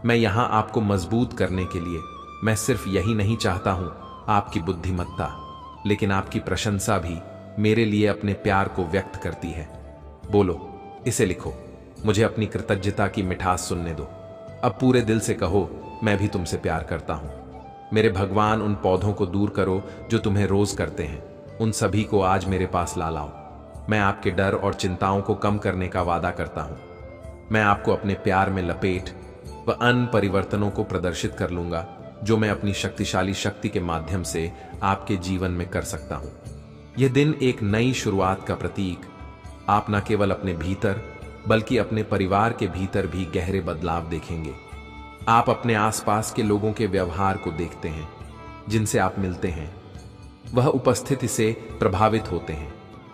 मैं यहां आपको मजबूत करने के लिए। मैं सिर्फ यही नहीं चाहता हूं आपकी बुद्धिमत्ता, लेकिन आपकी प्रशंसा भी मेरे लिए अपने प्यार को व्यक्त करती है। बोलो, इसे लिखो। मुझे अपनी कृतज्ञता की मिठास सुनने दो। अब पूरे दिल से कहो, मैं भी तुमसे प्यार करता हूं। मेरे भगवान, उन पौधों को दूर करो जो तुम्हें रोज करते हैं। उन सभी को आज मेरे पास ला लाओ। मैं आपके डर और चिंताओं को कम करने का वादा करता हूं। मैं आपको अपने प्यार में लपेट व अन्य परिवर्तनों को प्रदर्शित कर लूंगा जो मैं अपनी शक्तिशाली शक्ति के माध्यम से आपके जीवन में कर सकता हूं। यह दिन एक नई शुरुआत का प्रतीक। आप न केवल अपने भीतर बल्कि अपने परिवार के भीतर भी गहरे बदलाव देखेंगे। आप अपने आसपास के लोगों के व्यवहार को देखते हैं, जिनसे आप मिलते हैं, वह उपस्थिति से प्रभावित होते हैं।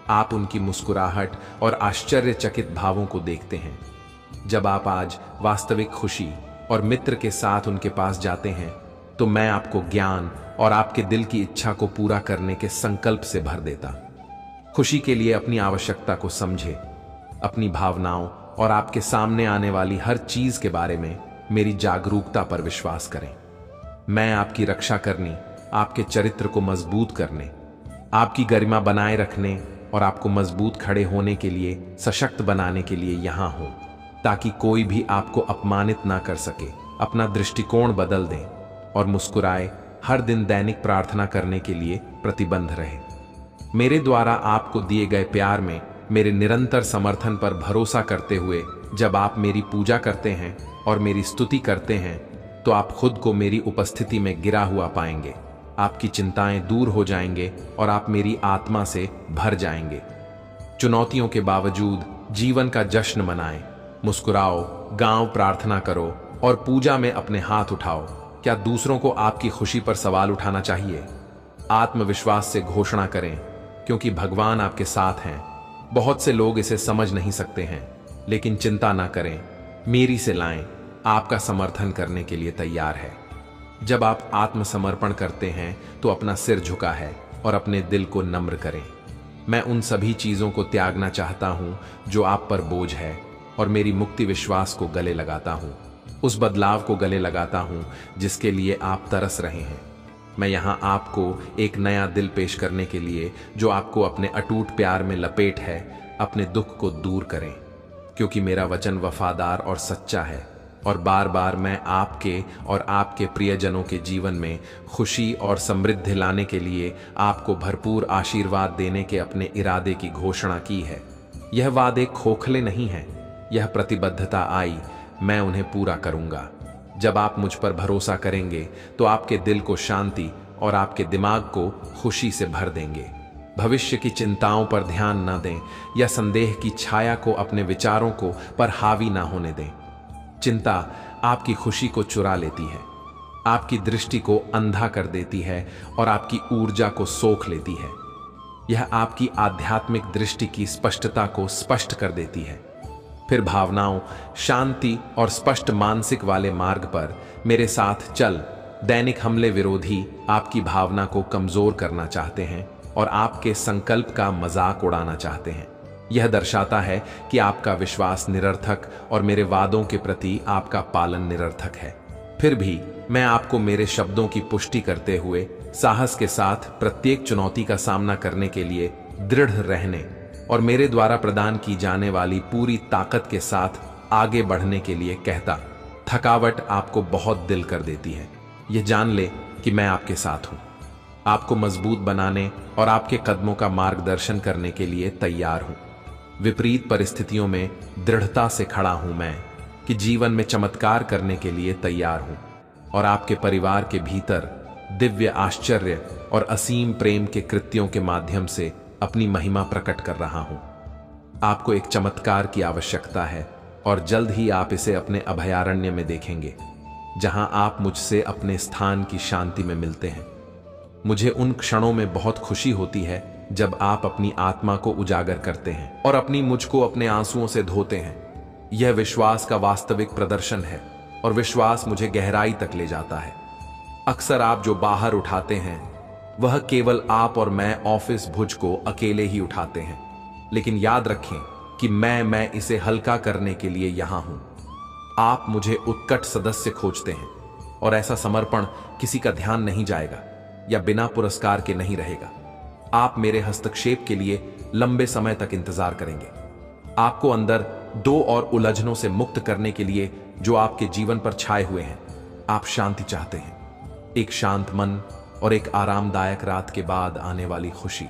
आप उनकी मुस्कुराहट और आश्चर्यचकित भावों को देखते हैं। जब आप आज वास्तविक खुशी और मित्र के साथ उनके पास जाते हैं, तो मैं आपको ज्ञान और आपके दिल की इच्छा को पूरा करने के संकल्प से भर देता। खुशी के लिए अपनी आवश्यकता को समझे। अपनी भावनाओं और आपके सामने आने वाली हर चीज के बारे में मेरी जागरूकता पर विश्वास करें। मैं आपकी रक्षा करने, आपके चरित्र को मजबूत करने, आपकी गरिमा बनाए रखने और आपको मजबूत खड़े होने के लिए, सशक्त बनाने के लिए यहां हूं, ताकि कोई भी आपको अपमानित ना कर सके। अपना दृष्टिकोण बदल दें और मुस्कुराए। हर दिन दैनिक प्रार्थना करने के लिए प्रतिबंध रहे। मेरे द्वारा आपको दिए गए प्यार में मेरे निरंतर समर्थन पर भरोसा करते हुए जब आप मेरी पूजा करते हैं और मेरी स्तुति करते हैं, तो आप खुद को मेरी उपस्थिति में गिरा हुआ पाएंगे। आपकी चिंताएं दूर हो जाएंगे और आप मेरी आत्मा से भर जाएंगे। चुनौतियों के बावजूद जीवन का जश्न मनाएं। मुस्कुराओ, गाओ, प्रार्थना करो और पूजा में अपने हाथ उठाओ। क्या दूसरों को आपकी खुशी पर सवाल उठाना चाहिए? आत्मविश्वास से घोषणा करें, क्योंकि भगवान आपके साथ हैं। बहुत से लोग इसे समझ नहीं सकते हैं, लेकिन चिंता ना करें, मेरी से लाएं। आपका समर्थन करने के लिए तैयार है। जब आप आत्मसमर्पण करते हैं तो अपना सिर झुका है और अपने दिल को नम्र करें। मैं उन सभी चीजों को त्यागना चाहता हूं जो आप पर बोझ है और मेरी मुक्ति विश्वास को गले लगाता हूं। उस बदलाव को गले लगाता हूं जिसके लिए आप तरस रहे हैं। मैं यहां आपको एक नया दिल पेश करने के लिए, जो आपको अपने अटूट प्यार में लपेट है। अपने दुख को दूर करें, क्योंकि मेरा वचन वफादार और सच्चा है। और बार बार मैं आपके और आपके प्रियजनों के जीवन में खुशी और समृद्धि लाने के लिए आपको भरपूर आशीर्वाद देने के अपने इरादे की घोषणा की है। यह वादे खोखले नहीं हैं, यह प्रतिबद्धता आई, मैं उन्हें पूरा करूंगा। जब आप मुझ पर भरोसा करेंगे तो आपके दिल को शांति और आपके दिमाग को खुशी से भर देंगे। भविष्य की चिंताओं पर ध्यान न दें या संदेह की छाया को अपने विचारों को पर हावी ना होने दें। चिंता आपकी खुशी को चुरा लेती है, आपकी दृष्टि को अंधा कर देती है और आपकी ऊर्जा को सोख लेती है। यह आपकी आध्यात्मिक दृष्टि की स्पष्टता को स्पष्ट कर देती है। फिर भावनाओं, शांति और स्पष्ट मानसिक वाले मार्ग पर मेरे साथ चल। दैनिक हमले विरोधी आपकी भावना को कमजोर करना चाहते हैं और आपके संकल्प का मजाक उड़ाना चाहते हैं। यह दर्शाता है कि आपका विश्वास निरर्थक और मेरे वादों के प्रति आपका पालन निरर्थक है। फिर भी मैं आपको मेरे शब्दों की पुष्टि करते हुए साहस के साथ प्रत्येक चुनौती का सामना करने के लिए दृढ़ रहने और मेरे द्वारा प्रदान की जाने वाली पूरी ताकत के साथ आगे बढ़ने के लिए कहता। थकावट आपको बहुत दिल कर देती है, यह जान ले कि मैं आपके साथ हूं, आपको मजबूत बनाने और आपके कदमों का मार्गदर्शन करने के लिए तैयार हूं। विपरीत परिस्थितियों में दृढ़ता से खड़ा हूं मैं कि जीवन में चमत्कार करने के लिए तैयार हूं और आपके परिवार के भीतर दिव्य आश्चर्य और असीम प्रेम के कृत्यों के माध्यम से अपनी महिमा प्रकट कर रहा हूं। आपको एक चमत्कार की आवश्यकता है और जल्द ही आप इसे अपने अभयारण्य में देखेंगे, जहां आप मुझसे अपने स्थान की शांति में मिलते हैं। मुझे उन क्षणों में बहुत खुशी होती है जब आप अपनी आत्मा को उजागर करते हैं और अपनी मुझ को अपने आंसुओं से धोते हैं। यह विश्वास का वास्तविक प्रदर्शन है और विश्वास मुझे गहराई तक ले जाता है। अक्सर आप जो बाहर उठाते हैं वह केवल आप और मैं ऑफिस भुज को अकेले ही उठाते हैं, लेकिन याद रखें कि मैं इसे हल्का करने के लिए यहां हूं। आप मुझे उत्कट सदस्य खोजते हैं और ऐसा समर्पण किसी का ध्यान नहीं जाएगा या बिना पुरस्कार के नहीं रहेगा। आप मेरे हस्तक्षेप के लिए लंबे समय तक इंतजार करेंगे। आपको अंदर दो और उलझनों से मुक्त करने के लिए जो आपके जीवन पर छाए हुए हैं। आप शांति चाहते हैं, एक शांत मन और एक आरामदायक रात के बाद आने वाली खुशी।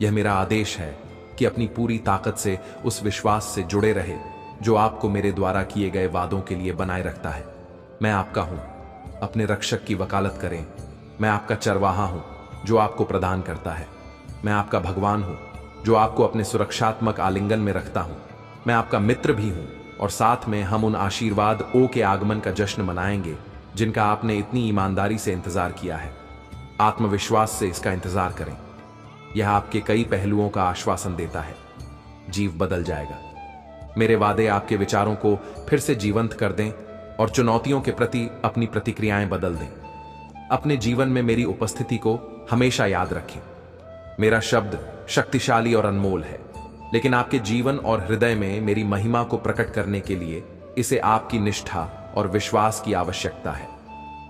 यह मेरा आदेश है कि अपनी पूरी ताकत से उस विश्वास से जुड़े रहे जो आपको मेरे द्वारा किए गए वादों के लिए बनाए रखता है। मैं आपका हूं, अपने रक्षक की वकालत करें। मैं आपका चरवाहा हूं जो आपको प्रदान करता है। मैं आपका भगवान हूं जो आपको अपने सुरक्षात्मक आलिंगन में रखता हूं। मैं आपका मित्र भी हूं और साथ में हम उन आशीर्वाद ओ के आगमन का जश्न मनाएंगे जिनका आपने इतनी ईमानदारी से इंतजार किया है। आत्मविश्वास से इसका इंतजार करें। यह आपके कई पहलुओं का आश्वासन देता है। जीव बदल जाएगा। मेरे वादे आपके विचारों को फिर से जीवंत कर दें और चुनौतियों के प्रति अपनी प्रतिक्रियाएं बदल दें। अपने जीवन में मेरी उपस्थिति को हमेशा याद रखें। मेरा शब्द शक्तिशाली और अनमोल है, लेकिन आपके जीवन और हृदय में मेरी महिमा को प्रकट करने के लिए इसे आपकी निष्ठा और विश्वास की आवश्यकता है।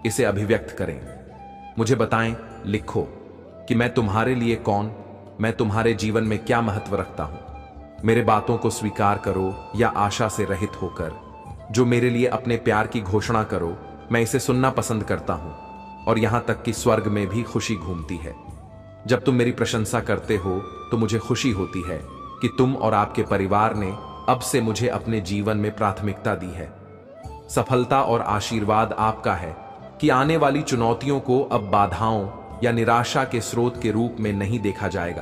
इसे अभिव्यक्त करें। मुझे बताएं, लिखो कि मैं तुम्हारे लिए कौन, मैं तुम्हारे जीवन में क्या महत्व रखता हूं। मेरे बातों को स्वीकार करो या आशा से रहित होकर जो मेरे लिए अपने प्यार की घोषणा करो, मैं इसे सुनना पसंद करता हूं और यहां तक कि स्वर्ग में भी खुशी घूमती है। जब तुम मेरी प्रशंसा करते हो तो मुझे खुशी होती है कि तुम और आपके परिवार ने अब से मुझे अपने जीवन में प्राथमिकता दी है। सफलता और आशीर्वाद आपका है कि आने वाली चुनौतियों को अब बाधाओं या निराशा के स्रोत के रूप में नहीं देखा जाएगा,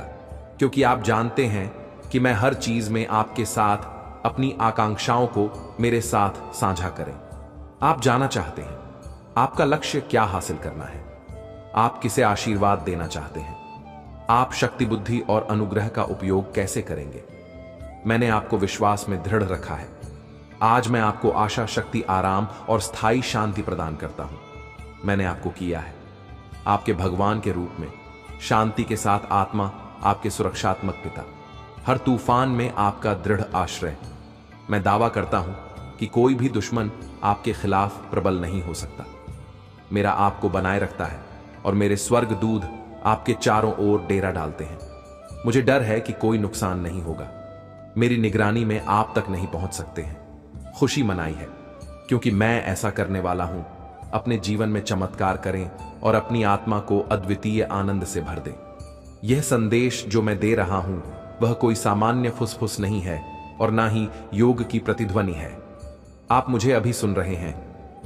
क्योंकि आप जानते हैं कि मैं हर चीज में आपके साथ अपनी आकांक्षाओं को मेरे साथ साझा करें। आप जाना चाहते हैं आपका लक्ष्य क्या हासिल करना है, आप किसे आशीर्वाद देना चाहते हैं, आप शक्ति, बुद्धि और अनुग्रह का उपयोग कैसे करेंगे। मैंने आपको विश्वास में दृढ़ रखा है। आज मैं आपको आशा, शक्ति, आराम और स्थायी शांति प्रदान करता हूं। मैंने आपको किया है आपके भगवान के रूप में, शांति के साथ आत्मा, आपके सुरक्षात्मक पिता, हर तूफान में आपका दृढ़ आश्रय। मैं दावा करता हूं कि कोई भी दुश्मन आपके खिलाफ प्रबल नहीं हो सकता। मेरा आपको बनाए रखता है और मेरे स्वर्ग दूत आपके चारों ओर डेरा डालते हैं। मुझे डर है कि कोई नुकसान नहीं होगा। मेरी निगरानी में आप तक नहीं पहुंच सकते हैं। खुशी मनाई है, क्योंकि मैं ऐसा करने वाला हूं। अपने जीवन में चमत्कार करें और अपनी आत्मा को अद्वितीय आनंद से भर दें। यह संदेश जो मैं दे रहा हूं वह कोई सामान्य फुसफुस नहीं है और ना ही योग की प्रतिध्वनि है। आप मुझे अभी सुन रहे हैं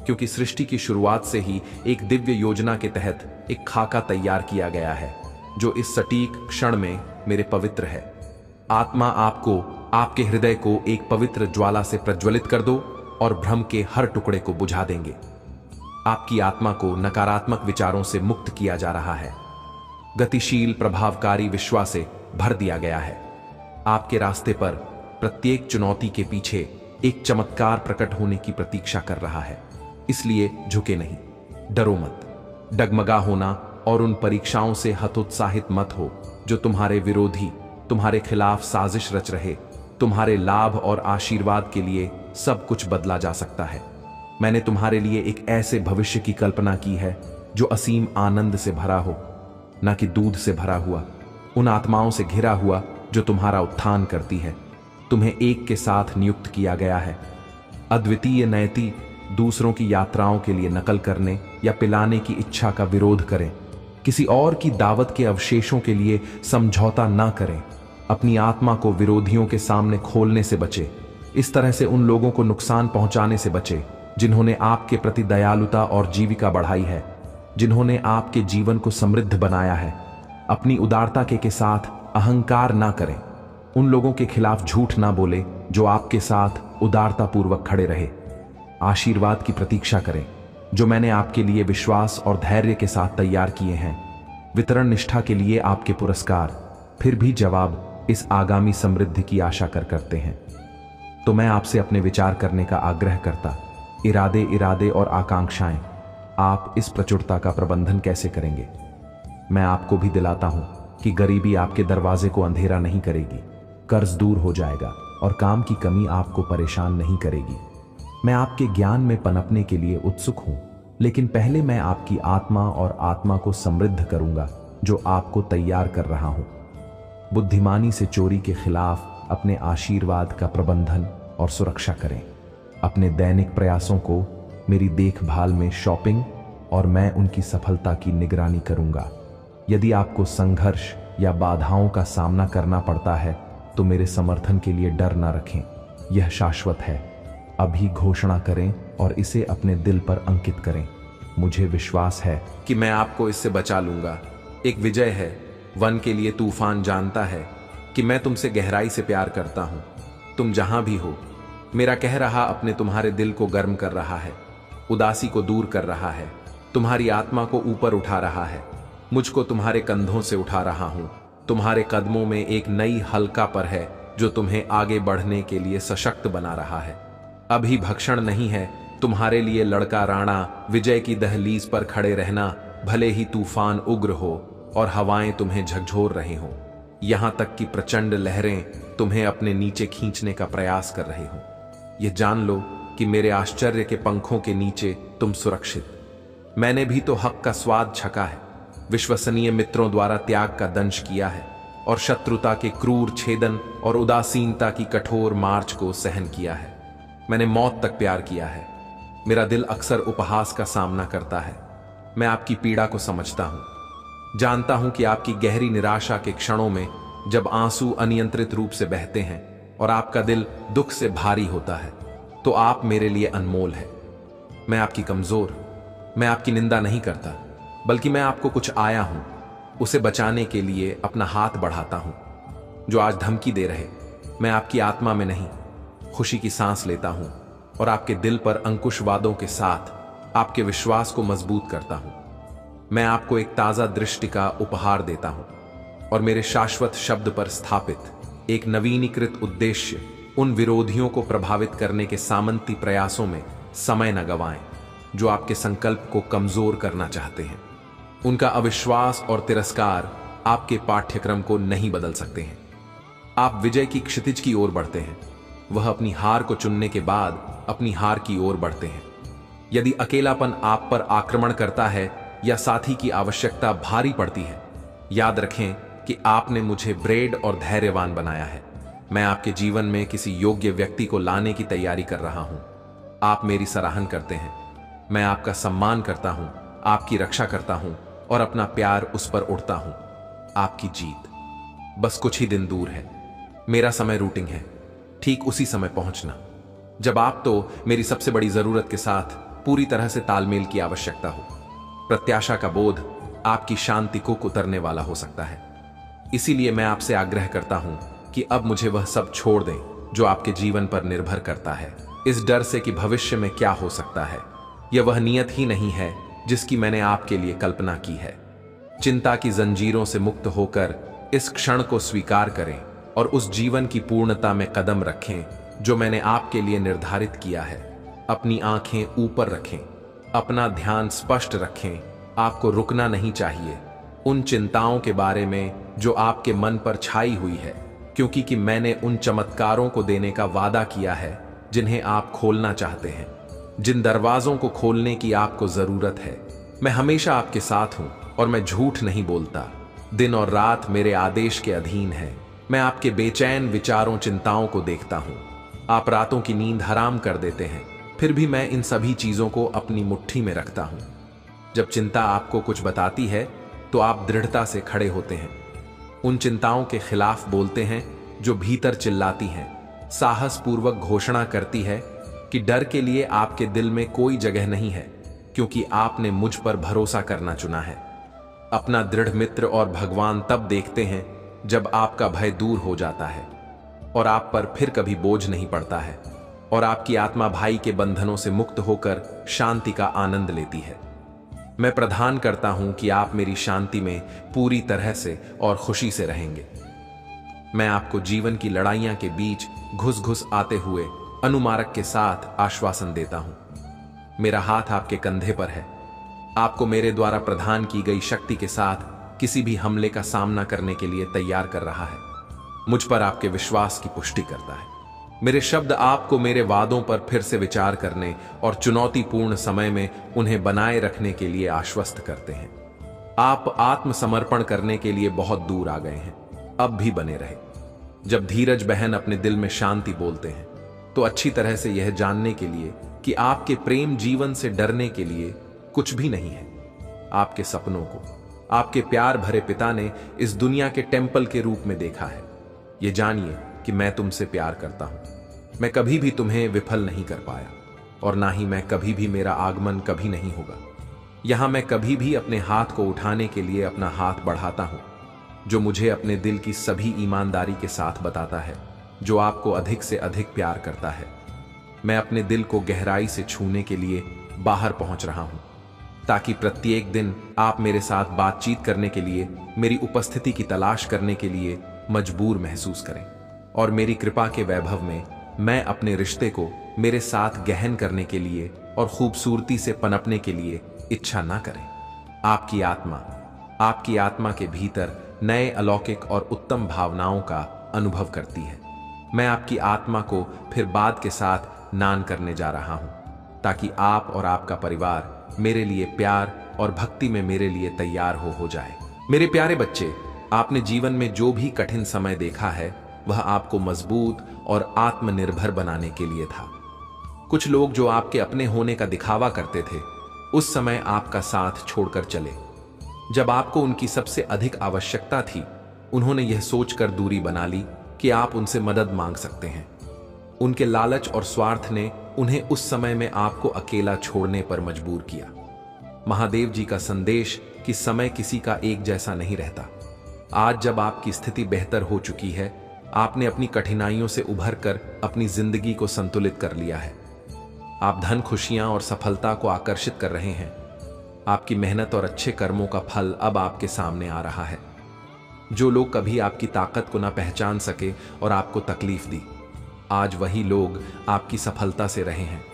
क्योंकि सृष्टि की शुरुआत से ही एक दिव्य योजना के तहत एक खाका तैयार किया गया है जो इस सटीक क्षण में मेरे पवित्र है। आत्मा आपको, आपके हृदय को एक पवित्र ज्वाला से प्रज्वलित कर दो और भ्रम के हर टुकड़े को बुझा देंगे। आपकी आत्मा को नकारात्मक विचारों से मुक्त किया जा रहा है, गतिशील प्रभावकारी विश्वास से भर दिया गया है। आपके रास्ते पर प्रत्येक चुनौती के पीछे एक चमत्कार प्रकट होने की प्रतीक्षा कर रहा है। इसलिए झुके नहीं, डरो मत, डगमगा होना और उन परीक्षाओं से हतोत्साहित मत हो जो तुम्हारे विरोधी तुम्हारे खिलाफ साजिश रच रहे। तुम्हारे लाभ और आशीर्वाद के लिए सब कुछ बदला जा सकता है। मैंने तुम्हारे लिए एक ऐसे भविष्य की कल्पना की है जो असीम आनंद से भरा हो, ना कि दूध से भरा हुआ, उन आत्माओं से घिरा हुआ जो तुम्हारा उत्थान करती है। तुम्हें एक के साथ नियुक्त किया गया है। अद्वितीय नयति दूसरों की यात्राओं के लिए नकल करने या पिलाने की इच्छा का विरोध करें। किसी और की दावत के अवशेषों के लिए समझौता ना करें। अपनी आत्मा को विरोधियों के सामने खोलने से बचे। इस तरह से उन लोगों को नुकसान पहुंचाने से बचे जिन्होंने आपके प्रति दयालुता और जीविका बढ़ाई है, जिन्होंने आपके जीवन को समृद्ध बनाया है। अपनी उदारता के साथ अहंकार ना करें। उन लोगों के खिलाफ झूठ ना बोले जो आपके साथ उदारतापूर्वक खड़े रहे। आशीर्वाद की प्रतीक्षा करें जो मैंने आपके लिए विश्वास और धैर्य के साथ तैयार किए हैं। वितरण निष्ठा के लिए आपके पुरस्कार, फिर भी जवाब इस आगामी समृद्धि की आशा करते हैं। तो मैं आपसे अपने विचार करने का आग्रह करता, इरादे और आकांक्षाएं, आप इस प्रचुरता का प्रबंधन कैसे करेंगे? मैं आपको भी दिलाता हूं कि गरीबी आपके दरवाजे को अंधेरा नहीं करेगी, कर्ज दूर हो जाएगा और काम की कमी आपको परेशान नहीं करेगी। मैं आपके ज्ञान में पनपने के लिए उत्सुक हूं, लेकिन पहले मैं आपकी आत्मा और आत्मा को समृद्ध करूंगा जो आपको तैयार कर रहा हूं। बुद्धिमानी से चोरी के खिलाफ अपने आशीर्वाद का प्रबंधन और सुरक्षा करें। अपने दैनिक प्रयासों को मेरी देखभाल में शॉपिंग और मैं उनकी सफलता की निगरानी करूंगा। यदि आपको संघर्ष या बाधाओं का सामना करना पड़ता है तो मेरे समर्थन के लिए डर न रखें, यह शाश्वत है। अभी घोषणा करें और इसे अपने दिल पर अंकित करें। मुझे विश्वास है कि मैं आपको इससे बचा लूंगा। एक विजय है। वन के लिए तूफान जानता है कि मैं तुमसे गहराई से प्यार करता हूं। तुम जहां भी हो, मेरा कह रहा अपने तुम्हारे दिल को गर्म कर रहा है, उदासी को दूर कर रहा है, तुम्हारी आत्मा को ऊपर उठा रहा है। मुझको तुम्हारे कंधों से उठा रहा हूं। तुम्हारे कदमों में एक नई हल्कापन है जो तुम्हें आगे बढ़ने के लिए सशक्त बना रहा है। अभी भक्षण नहीं है तुम्हारे लिए लड़का राणा विजय की दहलीज पर खड़े रहना, भले ही तूफान उग्र हो और हवाएं तुम्हें झकझोर रही हों, यहां तक कि प्रचंड लहरें तुम्हें अपने नीचे खींचने का प्रयास कर रही हों। यह जान लो कि मेरे आश्चर्य के पंखों के नीचे तुम सुरक्षित। मैंने भी तो हक का स्वाद छका है, विश्वसनीय मित्रों द्वारा त्याग का दंश किया है और शत्रुता के क्रूर छेदन और उदासीनता की कठोर मार्च को सहन किया है। मैंने मौत तक प्यार किया है। मेरा दिल अक्सर उपहास का सामना करता है। मैं आपकी पीड़ा को समझता हूं, जानता हूं कि आपकी गहरी निराशा के क्षणों में जब आंसू अनियंत्रित रूप से बहते हैं और आपका दिल दुख से भारी होता है, तो आप मेरे लिए अनमोल है। मैं आपकी निंदा नहीं करता, बल्कि मैं आपको कुछ आया हूं उसे बचाने के लिए अपना हाथ बढ़ाता हूं। जो आज धमकी दे रहे, मैं आपकी आत्मा में नहीं, खुशी की सांस लेता हूं और आपके दिल पर अंकुशवादों के साथ आपके विश्वास को मजबूत करता हूं। मैं आपको एक ताजा दृष्टि का उपहार देता हूं और मेरे शाश्वत शब्द पर स्थापित एक नवीनीकृत उद्देश्य उन विरोधियों को प्रभावित करने के सामंती प्रयासों में समय न गवाएं जो आपके संकल्प को कमजोर करना चाहते हैं। उनका अविश्वास और तिरस्कार आपके पाठ्यक्रम को नहीं बदल सकते हैं। आप विजय की क्षितिज की ओर बढ़ते हैं। वह अपनी हार को चुनने के बाद अपनी हार की ओर बढ़ते हैं। यदि अकेलापन आप पर आक्रमण करता है या साथी की आवश्यकता भारी पड़ती है, याद रखें कि आपने मुझे ब्रेड और धैर्यवान बनाया है। मैं आपके जीवन में किसी योग्य व्यक्ति को लाने की तैयारी कर रहा हूं। आप मेरी सराहना करते हैं, मैं आपका सम्मान करता हूं, आपकी रक्षा करता हूं और अपना प्यार उस पर उड़ता हूं। आपकी जीत बस कुछ ही दिन दूर है। मेरा समय रूटिंग है, ठीक उसी समय पहुंचना जब आप तो मेरी सबसे बड़ी जरूरत के साथ पूरी तरह से तालमेल की आवश्यकता हो। प्रत्याशा का बोध आपकी शांति को उतरने वाला हो सकता है। इसीलिए मैं आपसे आग्रह करता हूं कि अब मुझे वह सब छोड़ दें जो आपके जीवन पर निर्भर करता है, इस डर से कि भविष्य में क्या हो सकता है। यह वह नियत ही नहीं है जिसकी मैंने आपके लिए कल्पना की है। चिंता की जंजीरों से मुक्त होकर इस क्षण को स्वीकार करें और उस जीवन की पूर्णता में कदम रखें जो मैंने आपके लिए निर्धारित किया है। अपनी आंखें ऊपर रखें, अपना ध्यान स्पष्ट रखें। आपको रुकना नहीं चाहिए उन चिंताओं के बारे में जो आपके मन पर छाई हुई है, क्योंकि मैंने उन चमत्कारों को देने का वादा किया है जिन्हें आप खोलना चाहते हैं, जिन दरवाजों को खोलने की आपको जरूरत है। मैं हमेशा आपके साथ हूं और मैं झूठ नहीं बोलता। दिन और रात मेरे आदेश के अधीन है। मैं आपके बेचैन विचारों चिंताओं को देखता हूं। आप रातों की नींद हराम कर देते हैं, फिर भी मैं इन सभी चीजों को अपनी मुट्ठी में रखता हूं। जब चिंता आपको कुछ बताती है तो आप दृढ़ता से खड़े होते हैं, उन चिंताओं के खिलाफ बोलते हैं जो भीतर चिल्लाती हैं, साहस पूर्वक घोषणा करती है कि डर के लिए आपके दिल में कोई जगह नहीं है, क्योंकि आपने मुझ पर भरोसा करना चुना है। अपना दृढ़ मित्र और भगवान तब देखते हैं जब आपका भय दूर हो जाता है और आप पर फिर कभी बोझ नहीं पड़ता है और आपकी आत्मा भाई के बंधनों से मुक्त होकर शांति का आनंद लेती है। मैं प्रदान करता हूं कि आप मेरी शांति में पूरी तरह से और खुशी से रहेंगे। मैं आपको जीवन की लड़ाइयां के बीच घुस घुस आते हुए अनुमारक के साथ आश्वासन देता हूं। मेरा हाथ आपके कंधे पर है, आपको मेरे द्वारा प्रदान की गई शक्ति के साथ किसी भी हमले का सामना करने के लिए तैयार कर रहा है। मुझ पर आपके विश्वास की पुष्टि करता है। मेरे शब्द आपको मेरे वादों पर फिर से विचार करने और चुनौतीपूर्ण समय में उन्हें बनाए रखने के लिए आश्वस्त करते हैं। आप आत्मसमर्पण करने के लिए बहुत दूर आ गए हैं, अब भी बने रहे। जब धीरज बहन अपने दिल में शांति बोलते हैं तो अच्छी तरह से यह जानने के लिए कि आपके प्रेम जीवन से डरने के लिए कुछ भी नहीं है। आपके सपनों को आपके प्यार भरे पिता ने इस दुनिया के टेंपल के रूप में देखा है। ये जानिए कि मैं तुमसे प्यार करता हूं। मैं कभी भी तुम्हें विफल नहीं कर पाया और ना ही मैं कभी भी, मेरा आगमन कभी नहीं होगा। यहां मैं कभी भी अपने हाथ को उठाने के लिए अपना हाथ बढ़ाता हूं, जो मुझे अपने दिल की सभी ईमानदारी के साथ बताता है, जो आपको अधिक से अधिक प्यार करता है। मैं अपने दिल को गहराई से छूने के लिए बाहर पहुंच रहा हूं, ताकि प्रत्येक दिन आप मेरे साथ बातचीत करने के लिए, मेरी उपस्थिति की तलाश करने के लिए मजबूर महसूस करें और मेरी कृपा के वैभव में मैं अपने रिश्ते को मेरे साथ गहन करने के लिए और खूबसूरती से पनपने के लिए इच्छा ना करें। आपकी आत्मा के भीतर नए अलौकिक और उत्तम भावनाओं का अनुभव करती है। मैं आपकी आत्मा को फिर बाद के साथ नान करने जा रहा हूं, ताकि आप और आपका परिवार मेरे लिए प्यार और भक्ति में मेरे लिए तैयार हो जाए। मेरे प्यारे बच्चे, आपने जीवन में जो भी कठिन समय देखा है वह आपको मजबूत और आत्मनिर्भर बनाने के लिए था। कुछ लोग जो आपके अपने होने का दिखावा करते थे, उस समय आपका साथ छोड़कर चले। जब आपको उनकी सबसे अधिक आवश्यकता थी, उन्होंने यह सोचकर दूरी बना ली कि आप उनसे मदद मांग सकते हैं। उनके लालच और स्वार्थ ने उन्हें उस समय में आपको अकेला छोड़ने पर मजबूर किया। महादेव जी का संदेश कि समय किसी का एक जैसा नहीं रहता। आज जब आपकी स्थिति बेहतर हो चुकी है, आपने अपनी कठिनाइयों से उभरकर अपनी जिंदगी को संतुलित कर लिया है। आप धन, खुशियां और सफलता को आकर्षित कर रहे हैं। आपकी मेहनत और अच्छे कर्मों का फल अब आपके सामने आ रहा है। जो लोग कभी आपकी ताकत को ना पहचान सके और आपको तकलीफ दी, आज वही लोग आपकी सफलता से रहे हैं।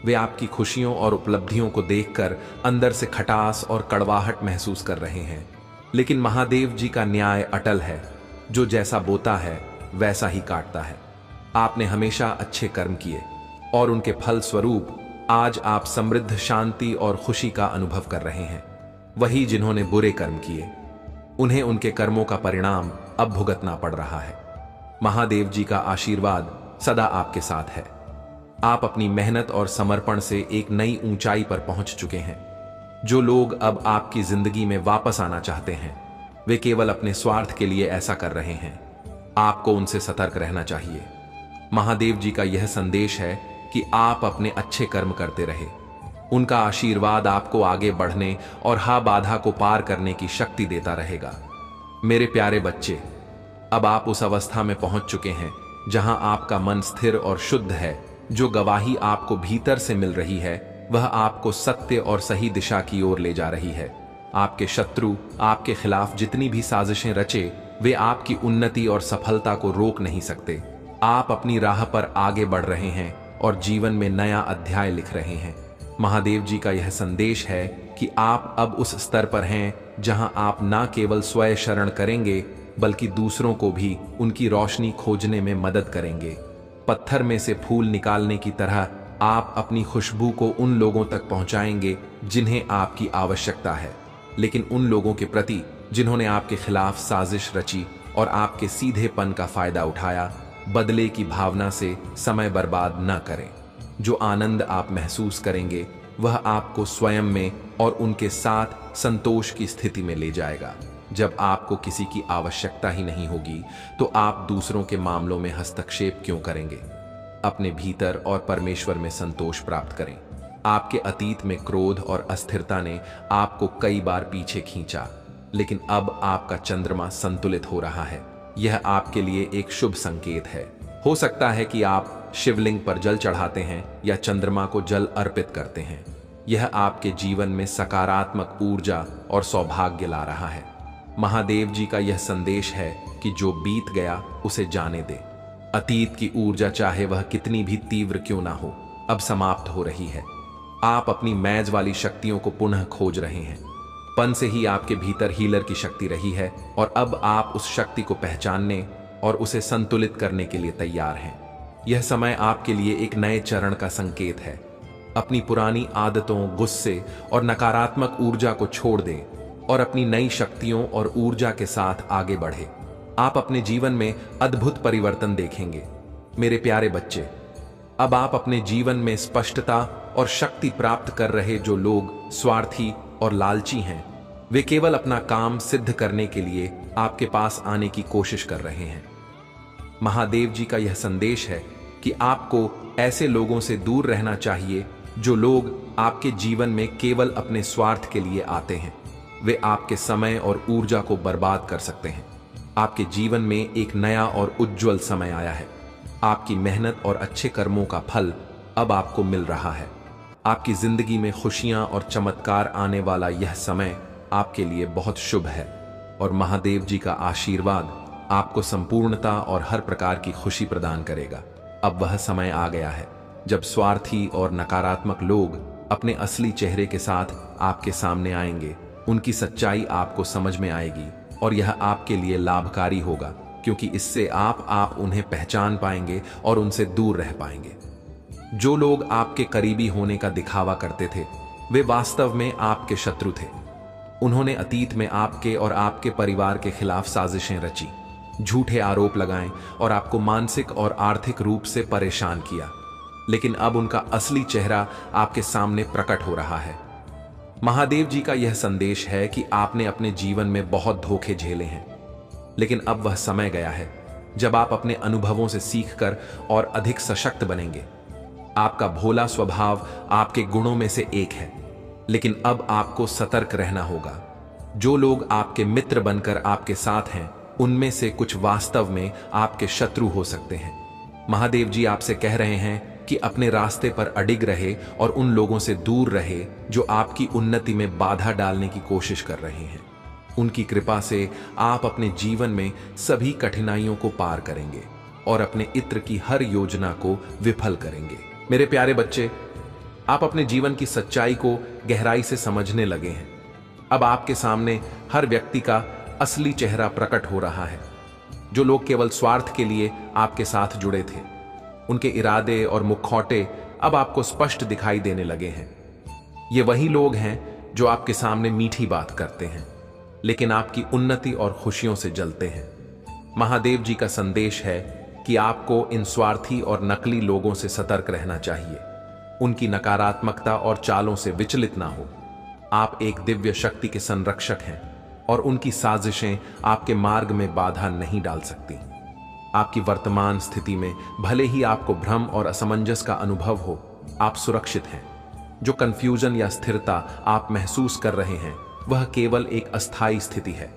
वे आपकी खुशियों और उपलब्धियों को देखकर अंदर से खटास और कड़वाहट महसूस कर रहे हैं। लेकिन महादेव जी का न्याय अटल है, जो जैसा बोता है वैसा ही काटता है। आपने हमेशा अच्छे कर्म किए और उनके फल स्वरूप आज आप समृद्ध शांति और खुशी का अनुभव कर रहे हैं। वही जिन्होंने बुरे कर्म किए, उन्हें उनके कर्मों का परिणाम अब भुगतना पड़ रहा है। महादेव जी का आशीर्वाद सदा आपके साथ है। आप अपनी मेहनत और समर्पण से एक नई ऊंचाई पर पहुंच चुके हैं। जो लोग अब आपकी जिंदगी में वापस आना चाहते हैं, वे केवल अपने स्वार्थ के लिए ऐसा कर रहे हैं। आपको उनसे सतर्क रहना चाहिए। महादेव जी का यह संदेश है कि आप अपने अच्छे कर्म करते रहे। उनका आशीर्वाद आपको आगे बढ़ने और हर बाधा को पार करने की शक्ति देता रहेगा। मेरे प्यारे बच्चे, अब आप उस अवस्था में पहुंच चुके हैं जहां आपका मन स्थिर और शुद्ध है। जो गवाही आपको भीतर से मिल रही है, वह आपको सत्य और सही दिशा की ओर ले जा रही है। आपके शत्रु आपके खिलाफ जितनी भी साजिशें रचे, वे आपकी उन्नति और सफलता को रोक नहीं सकते। आप अपनी राह पर आगे बढ़ रहे हैं और जीवन में नया अध्याय लिख रहे हैं। महादेव जी का यह संदेश है कि आप अब उस स्तर पर हैं जहां आप न केवल स्वयं शरण करेंगे, बल्कि दूसरों को भी उनकी रोशनी खोजने में मदद करेंगे। पत्थर में से फूल निकालने की तरह आप अपनी खुशबू को उन लोगों तक पहुंचाएंगे जिन्हें आपकी आवश्यकता है। लेकिन उन लोगों के प्रति जिन्होंने आपके खिलाफ साजिश रची और आपके सीधेपन का फायदा उठाया, बदले की भावना से समय बर्बाद न करें। जो आनंद आप महसूस करेंगे, वह आपको स्वयं में और उनके साथ संतोष की स्थिति में ले जाएगा। जब आपको किसी की आवश्यकता ही नहीं होगी, तो आप दूसरों के मामलों में हस्तक्षेप क्यों करेंगे? अपने भीतर और परमेश्वर में संतोष प्राप्त करें। आपके अतीत में क्रोध और अस्थिरता ने आपको कई बार पीछे खींचा, लेकिन अब आपका चंद्रमा संतुलित हो रहा है। यह आपके लिए एक शुभ संकेत है। हो सकता है कि आप शिवलिंग पर जल चढ़ाते हैं या चंद्रमा को जल अर्पित करते हैं। यह आपके जीवन में सकारात्मक ऊर्जा और सौभाग्य ला रहा है। महादेव जी का यह संदेश है कि जो बीत गया उसे जाने दे। अतीत की ऊर्जा, चाहे वह कितनी भी तीव्र क्यों ना हो, अब समाप्त हो रही है। आप अपनी मैज वाली शक्तियों को पुनः खोज रहे हैं। पन से ही आपके भीतर हीलर की शक्ति रही है और अब आप उस शक्ति को पहचानने और उसे संतुलित करने के लिए तैयार हैं। यह समय आपके लिए एक नए चरण का संकेत है। अपनी पुरानी आदतों, गुस्से और नकारात्मक ऊर्जा को छोड़ दें और अपनी नई शक्तियों और ऊर्जा के साथ आगे बढ़े। आप अपने जीवन में अद्भुत परिवर्तन देखेंगे। मेरे प्यारे बच्चे, अब आप अपने जीवन में स्पष्टता और शक्ति प्राप्त कर रहे जो लोग स्वार्थी और लालची हैं, वे केवल अपना काम सिद्ध करने के लिए आपके पास आने की कोशिश कर रहे हैं। महादेव जी का यह संदेश है कि आपको ऐसे लोगों से दूर रहना चाहिए जो लोग आपके जीवन में केवल अपने स्वार्थ के लिए आते हैं। वे आपके समय और ऊर्जा को बर्बाद कर सकते हैं। आपके जीवन में एक नया और उज्जवल समय आया है। आपकी मेहनत और अच्छे कर्मों का फल अब आपको मिल रहा है। आपकी जिंदगी में खुशियां और चमत्कार आने वाला यह समय आपके लिए बहुत शुभ है और महादेव जी का आशीर्वाद आपको संपूर्णता और हर प्रकार की खुशी प्रदान करेगा। अब वह समय आ गया है जब स्वार्थी और नकारात्मक लोग अपने असली चेहरे के साथ आपके सामने आएंगे। उनकी सच्चाई आपको समझ में आएगी और यह आपके लिए लाभकारी होगा, क्योंकि इससे आप उन्हें पहचान पाएंगे और उनसे दूर रह पाएंगे। जो लोग आपके करीबी होने का दिखावा करते थे, वे वास्तव में आपके शत्रु थे। उन्होंने अतीत में आपके और आपके परिवार के खिलाफ साजिशें रची, झूठे आरोप लगाए और आपको मानसिक और आर्थिक रूप से परेशान किया। लेकिन अब उनका असली चेहरा आपके सामने प्रकट हो रहा है। महादेव जी का यह संदेश है कि आपने अपने जीवन में बहुत धोखे झेले हैं, लेकिन अब वह समय गया है जब आप अपने अनुभवों से सीखकर और अधिक सशक्त बनेंगे। आपका भोला स्वभाव आपके गुणों में से एक है, लेकिन अब आपको सतर्क रहना होगा। जो लोग आपके मित्र बनकर आपके साथ हैं, उनमें से कुछ वास्तव में आपके शत्रु हो सकते हैं। महादेव जी आपसे कह रहे हैं कि अपने रास्ते पर अडिग रहे और उन लोगों से दूर रहे जो आपकी उन्नति में बाधा डालने की कोशिश कर रहे हैं। उनकी कृपा से आप अपने जीवन में सभी कठिनाइयों को पार करेंगे और अपने इत्र की हर योजना को विफल करेंगे। मेरे प्यारे बच्चे, आप अपने जीवन की सच्चाई को गहराई से समझने लगे हैं। अब आपके सामने हर व्यक्ति का असली चेहरा प्रकट हो रहा है। जो लोग केवल स्वार्थ के लिए आपके साथ जुड़े थे, उनके इरादे और मुखौटे अब आपको स्पष्ट दिखाई देने लगे हैं। ये वही लोग हैं जो आपके सामने मीठी बात करते हैं, लेकिन आपकी उन्नति और खुशियों से जलते हैं। महादेव जी का संदेश है कि आपको इन स्वार्थी और नकली लोगों से सतर्क रहना चाहिए। उनकी नकारात्मकता और चालों से विचलित ना हो। आप एक दिव्य शक्ति के संरक्षक हैं और उनकी साजिशें आपके मार्ग में बाधा नहीं डाल सकती। आपकी वर्तमान स्थिति में भले ही आपको भ्रम और असमंजस का अनुभव हो, आप सुरक्षित हैं। जो कंफ्यूजन या स्थिरता आप महसूस कर रहे हैं वह केवल एक अस्थायी स्थिति है।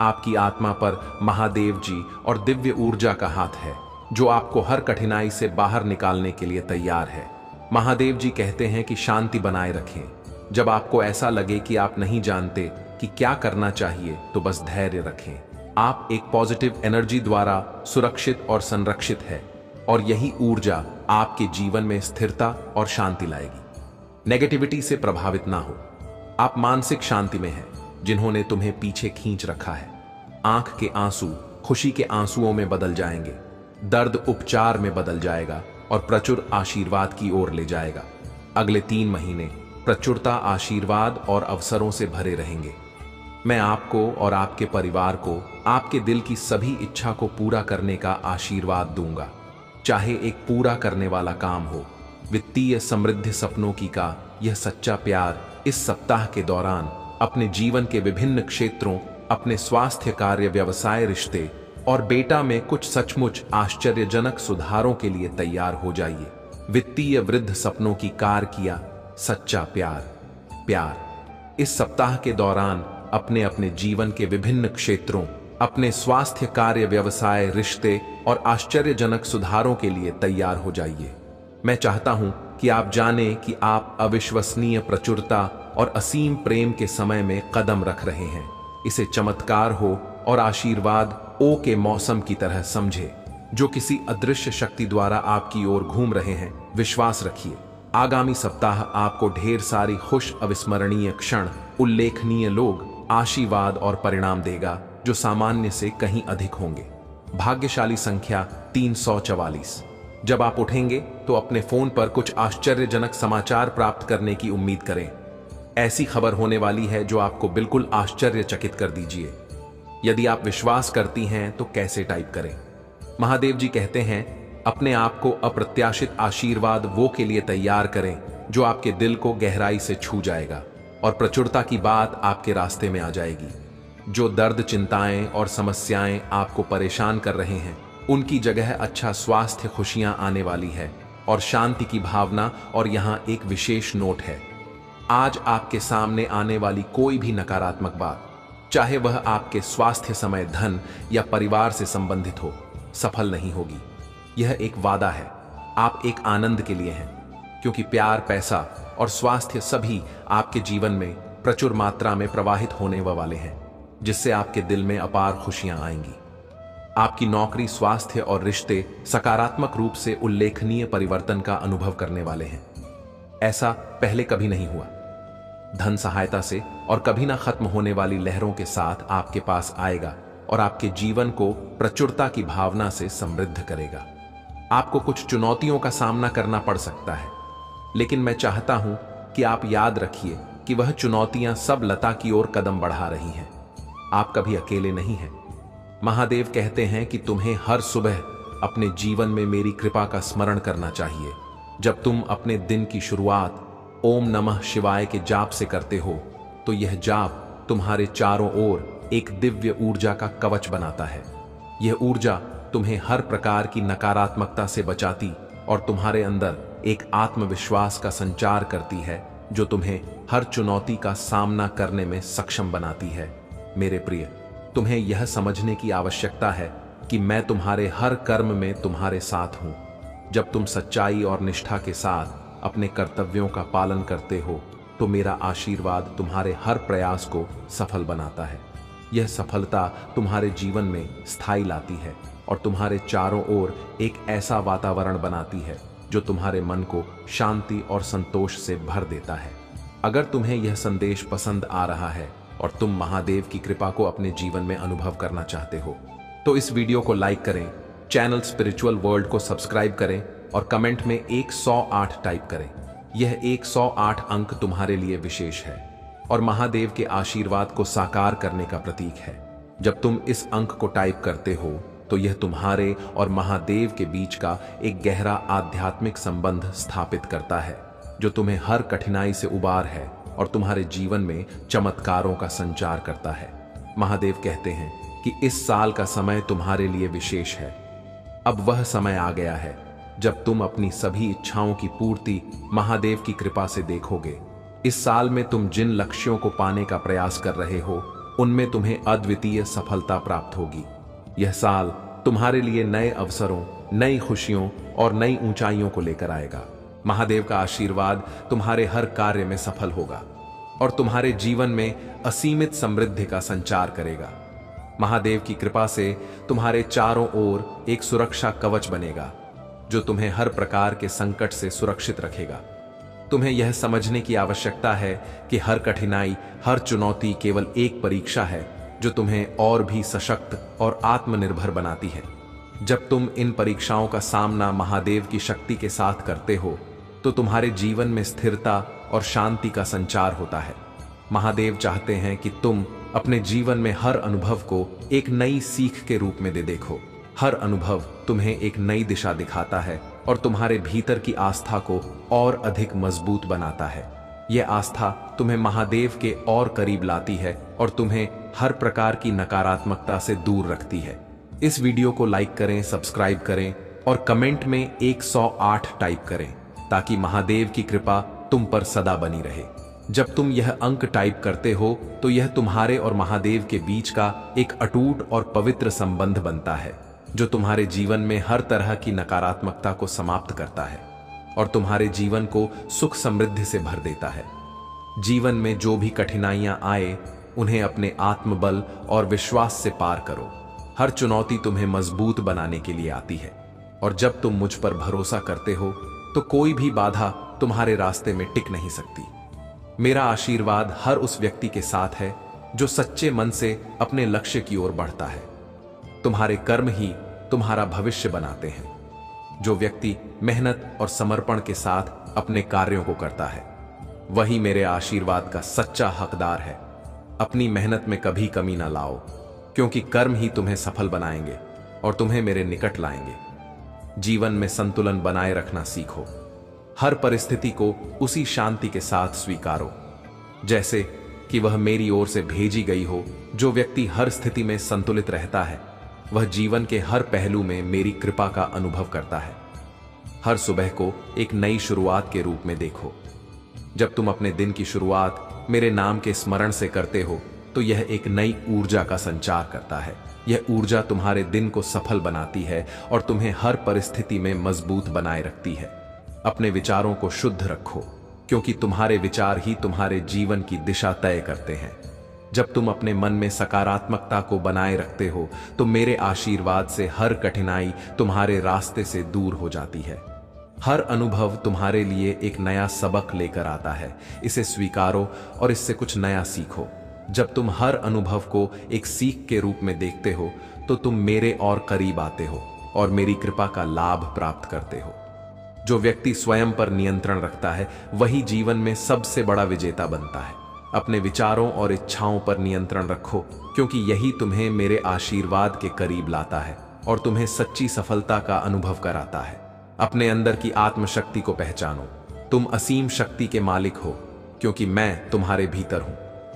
आपकी आत्मा पर महादेव जी और दिव्य ऊर्जा का हाथ है जो आपको हर कठिनाई से बाहर निकालने के लिए तैयार है। महादेव जी कहते हैं कि शांति बनाए रखें। जब आपको ऐसा लगे कि आप नहीं जानते कि क्या करना चाहिए तो बस धैर्य रखें। आप एक पॉजिटिव एनर्जी द्वारा सुरक्षित और संरक्षित है और यही ऊर्जा आपके जीवन में स्थिरता और शांति लाएगी। नेगेटिविटी से प्रभावित ना हो। आप मानसिक शांति में हैं। जिन्होंने तुम्हें पीछे खींच रखा है, आंख के आंसू खुशी के आंसुओं में बदल जाएंगे, दर्द उपचार में बदल जाएगा और प्रचुर आशीर्वाद की ओर ले जाएगा। अगले 3 महीने प्रचुरता, आशीर्वाद और अवसरों से भरे रहेंगे। मैं आपको और आपके परिवार को आपके दिल की सभी इच्छा को पूरा करने का आशीर्वाद दूंगा, चाहे एक पूरा करने वाला काम हो। वित्तीय समृद्धि सपनों की का यह सच्चा प्यार इस सप्ताह के दौरान अपने जीवन के विभिन्न क्षेत्रों, अपने स्वास्थ्य, कार्य, व्यवसाय, रिश्ते और बेटा में कुछ सचमुच आश्चर्यजनक सुधारों के लिए तैयार हो जाइए। वित्तीय वृद्ध सपनों की कार किया सच्चा प्यार इस सप्ताह के दौरान अपने अपने जीवन के विभिन्न क्षेत्रों, अपने स्वास्थ्य, कार्य, व्यवसाय, रिश्ते और आश्चर्यजनक सुधारों के लिए तैयार हो जाइए। मैं चाहता हूं कि आप जानें कि आप अविश्वसनीय प्रचुरता और असीम प्रेम के समय में कदम रख रहे हैं। इसे चमत्कार हो और आशीर्वाद ओ के मौसम की तरह समझे जो किसी अदृश्य शक्ति द्वारा आपकी ओर घूम रहे हैं। विश्वास रखिए, आगामी सप्ताह आपको ढेर सारी खुश, अविस्मरणीय क्षण, उल्लेखनीय लोग, आशीर्वाद और परिणाम देगा जो सामान्य से कहीं अधिक होंगे। भाग्यशाली संख्या 344। जब आप उठेंगे तो अपने फोन पर कुछ आश्चर्यजनक समाचार प्राप्त करने की उम्मीद करें। ऐसी खबर होने वाली है जो आपको बिल्कुल आश्चर्यचकित कर दीजिए। यदि आप विश्वास करती हैं तो कैसे टाइप करें। महादेव जी कहते हैं, अपने आप को अप्रत्याशित आशीर्वाद वो के लिए तैयार करें जो आपके दिल को गहराई से छू जाएगा और प्रचुरता की बात आपके रास्ते में आ जाएगी। जो दर्द, चिंताएं और समस्याएं आपको परेशान कर रहे हैं उनकी जगह अच्छा स्वास्थ्य, खुशियां आने वाली है और शांति की भावना। और यहां एक विशेष नोट है, आज आपके सामने आने वाली कोई भी नकारात्मक बात, चाहे वह आपके स्वास्थ्य, समय, धन या परिवार से संबंधित हो, सफल नहीं होगी। यह एक वादा है। आप एक आनंद के लिए हैं क्योंकि प्यार, पैसा और स्वास्थ्य सभी आपके जीवन में प्रचुर मात्रा में प्रवाहित होने वाले हैं, जिससे आपके दिल में अपार खुशियां आएंगी। आपकी नौकरी, स्वास्थ्य और रिश्ते सकारात्मक रूप से उल्लेखनीय परिवर्तन का अनुभव करने वाले हैं। ऐसा पहले कभी नहीं हुआ। धन सहायता से और कभी ना खत्म होने वाली लहरों के साथ आपके पास आएगा और आपके जीवन को प्रचुरता की भावना से समृद्ध करेगा। आपको कुछ चुनौतियों का सामना करना पड़ सकता है, लेकिन मैं चाहता हूं कि आप याद रखिए कि वह चुनौतियां सब लता की ओर कदम बढ़ा रही हैं। आप कभी अकेले नहीं हैं। महादेव कहते हैं कि तुम्हें हर सुबह अपने जीवन में मेरी कृपा का स्मरण करना चाहिए। जब तुम अपने दिन की शुरुआत ओम नमः शिवाय के जाप से करते हो तो यह जाप तुम्हारे चारों ओर एक दिव्य ऊर्जा का कवच बनाता है। यह ऊर्जा तुम्हें हर प्रकार की नकारात्मकता से बचाती और तुम्हारे अंदर एक आत्मविश्वास का संचार करती है जो तुम्हें हर चुनौती का सामना करने में सक्षम बनाती है। मेरे प्रिय, तुम्हें यह समझने की आवश्यकता है कि मैं तुम्हारे हर कर्म में तुम्हारे साथ हूं। जब तुम सच्चाई और निष्ठा के साथ अपने कर्तव्यों का पालन करते हो तो मेरा आशीर्वाद तुम्हारे हर प्रयास को सफल बनाता है। यह सफलता तुम्हारे जीवन में स्थायी लाती है और तुम्हारे चारों ओर एक ऐसा वातावरण बनाती है जो तुम्हारे मन को शांति और संतोष से भर देता है। अगर तुम्हें यह संदेश पसंद आ रहा है और तुम महादेव की कृपा को अपने जीवन में अनुभव करना चाहते हो तो इस वीडियो को लाइक करें, चैनल स्पिरिचुअल वर्ल्ड को सब्सक्राइब करें और कमेंट में 108 टाइप करें। यह 108 अंक तुम्हारे लिए विशेष है और महादेव के आशीर्वाद को साकार करने का प्रतीक है। जब तुम इस अंक को टाइप करते हो तो यह तुम्हारे और महादेव के बीच का एक गहरा आध्यात्मिक संबंध स्थापित करता है, जो तुम्हें हर कठिनाई से उबार है और तुम्हारे जीवन में चमत्कारों का संचार करता है। महादेव कहते हैं कि इस साल का समय तुम्हारे लिए विशेष है। अब वह समय आ गया है जब तुम अपनी सभी इच्छाओं की पूर्ति महादेव की कृपा से देखोगे। इस साल में तुम जिन लक्ष्यों को पाने का प्रयास कर रहे हो, उनमें तुम्हें अद्वितीय सफलता प्राप्त होगी। यह साल तुम्हारे लिए नए अवसरों, नई खुशियों और नई ऊंचाइयों को लेकर आएगा। महादेव का आशीर्वाद तुम्हारे हर कार्य में सफल होगा और तुम्हारे जीवन में असीमित समृद्धि का संचार करेगा। महादेव की कृपा से तुम्हारे चारों ओर एक सुरक्षा कवच बनेगा, जो तुम्हें हर प्रकार के संकट से सुरक्षित रखेगा। तुम्हें यह समझने की आवश्यकता है कि हर कठिनाई, हर चुनौती केवल एक परीक्षा है, जो तुम्हें और भी सशक्त और आत्मनिर्भर बनाती है। जब तुम इन परीक्षाओं का सामना महादेव की शक्ति के साथ करते हो, तो तुम्हारे जीवन में स्थिरता और शांति का संचार होता है। महादेव चाहते हैं कि तुम अपने जीवन में हर अनुभव को एक नई सीख के रूप में देखो। हर अनुभव तुम्हें एक नई दिशा दिखाता है और तुम्हारे भीतर की आस्था को और अधिक मजबूत बनाता है। यह आस्था तुम्हें महादेव के और करीब लाती है और तुम्हें हर प्रकार की नकारात्मकता से दूर रखती है। इस वीडियो को लाइक करें, सब्सक्राइब करें और कमेंट में 108 टाइप करें, ताकि महादेव की कृपा तुम पर सदा बनी रहे। जब तुम यह अंक टाइप करते हो, तो यह तुम्हारे और महादेव के बीच का एक अटूट और पवित्र संबंध बनता है, जो तुम्हारे जीवन में हर तरह की नकारात्मकता को समाप्त करता है और तुम्हारे जीवन को सुख समृद्धि से भर देता है। जीवन में जो भी कठिनाइयां आए, उन्हें अपने आत्मबल और विश्वास से पार करो। हर चुनौती तुम्हें मजबूत बनाने के लिए आती है और जब तुम मुझ पर भरोसा करते हो, तो कोई भी बाधा तुम्हारे रास्ते में टिक नहीं सकती। मेरा आशीर्वाद हर उस व्यक्ति के साथ है जो सच्चे मन से अपने लक्ष्य की ओर बढ़ता है। तुम्हारे कर्म ही तुम्हारा भविष्य बनाते हैं। जो व्यक्ति मेहनत और समर्पण के साथ अपने कार्यों को करता है, वही मेरे आशीर्वाद का सच्चा हकदार है। अपनी मेहनत में कभी कमी ना लाओ, क्योंकि कर्म ही तुम्हें सफल बनाएंगे और तुम्हें मेरे निकट लाएंगे। जीवन में संतुलन बनाए रखना सीखो। हर परिस्थिति को उसी शांति के साथ स्वीकारो जैसे कि वह मेरी ओर से भेजी गई हो। जो व्यक्ति हर स्थिति में संतुलित रहता है, वह जीवन के हर पहलू में मेरी कृपा का अनुभव करता है। हर सुबह को एक नई शुरुआत के रूप में देखो। जब तुम अपने दिन की शुरुआत मेरे नाम के स्मरण से करते हो, तो यह एक नई ऊर्जा का संचार करता है। यह ऊर्जा तुम्हारे दिन को सफल बनाती है और तुम्हें हर परिस्थिति में मजबूत बनाए रखती है। अपने विचारों को शुद्ध रखो, क्योंकि तुम्हारे विचार ही तुम्हारे जीवन की दिशा तय करते हैं। जब तुम अपने मन में सकारात्मकता को बनाए रखते हो, तो मेरे आशीर्वाद से हर कठिनाई तुम्हारे रास्ते से दूर हो जाती है। हर अनुभव तुम्हारे लिए एक नया सबक लेकर आता है। इसे स्वीकारो और इससे कुछ नया सीखो। जब तुम हर अनुभव को एक सीख के रूप में देखते हो, तो तुम मेरे और करीब आते हो और मेरी कृपा का लाभ प्राप्त करते हो। जो व्यक्ति स्वयं पर नियंत्रण रखता है, वही जीवन में सबसे बड़ा विजेता बनता है। अपने विचारों और इच्छाओं पर नियंत्रण रखो, क्योंकि यही तुम्हें मेरे आशीर्वाद के करीब लाता है और तुम्हें सच्ची सफलता का अनुभव कराता है। अपने अंदर की आत्मशक्ति को पहचानो। तुम असीम शक्ति के मालिक हो, क्योंकि मैं तुम्हारे भीतर हूं।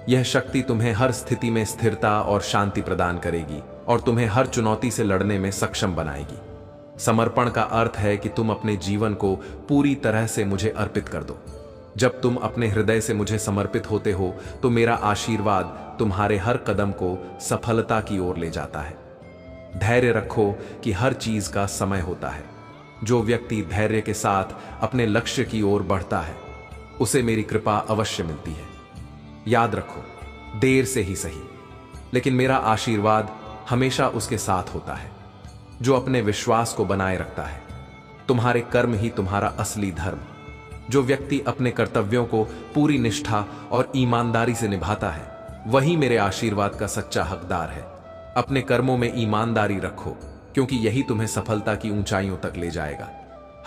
यह शक्ति तुम्हें हर स्थिति में स्थिरता और शांति प्रदान करेगी और तुम्हें हर चुनौती से लड़ने में सक्षम बनाएगी। समर्पण का अर्थ है कि तुम अपने जीवन को पूरी तरह से मुझे अर्पित कर दो। जब तुम अपने हृदय से मुझे समर्पित होते हो, तो मेरा आशीर्वाद तुम्हारे हर कदम को सफलता की ओर ले जाता है। धैर्य रखो कि हर चीज का समय होता है। जो व्यक्ति धैर्य के साथ अपने लक्ष्य की ओर बढ़ता है, उसे मेरी कृपा अवश्य मिलती है। याद रखो, देर से ही सही, लेकिन मेरा आशीर्वाद हमेशा उसके साथ होता है जो अपने विश्वास को बनाए रखता है। तुम्हारे कर्म ही तुम्हारा असली धर्म। जो व्यक्ति अपने कर्तव्यों को पूरी निष्ठा और ईमानदारी से निभाता है, वही मेरे आशीर्वाद का सच्चा हकदार है। अपने कर्मों में ईमानदारी रखो, क्योंकि यही तुम्हें सफलता की ऊंचाइयों तक ले जाएगा।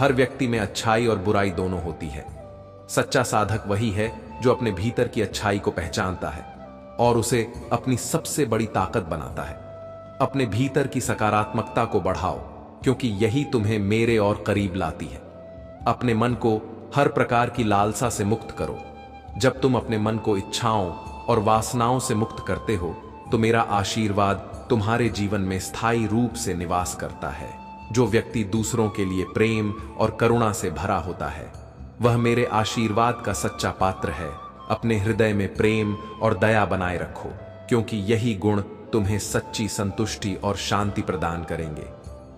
हर व्यक्ति में अच्छाई और बुराई दोनों होती है। सच्चा साधक वही है जो अपने भीतर की अच्छाई को पहचानता है और उसे अपनी सबसे बड़ी ताकत बनाता है। अपने भीतर की सकारात्मकता को बढ़ाओ, क्योंकि यही तुम्हें मेरे और करीब लाती है। अपने मन को हर प्रकार की लालसा से मुक्त करो। जब तुम अपने मन को इच्छाओं और वासनाओं से मुक्त करते हो, तो मेरा आशीर्वाद तुम्हारे जीवन में स्थायी रूप से निवास करता है। जो व्यक्ति दूसरों के लिए प्रेम और करुणा से भरा होता है, वह मेरे आशीर्वाद का सच्चा पात्र है। अपने हृदय में प्रेम और दया बनाए रखो, क्योंकि यही गुण तुम्हें सच्ची संतुष्टि और शांति प्रदान करेंगे।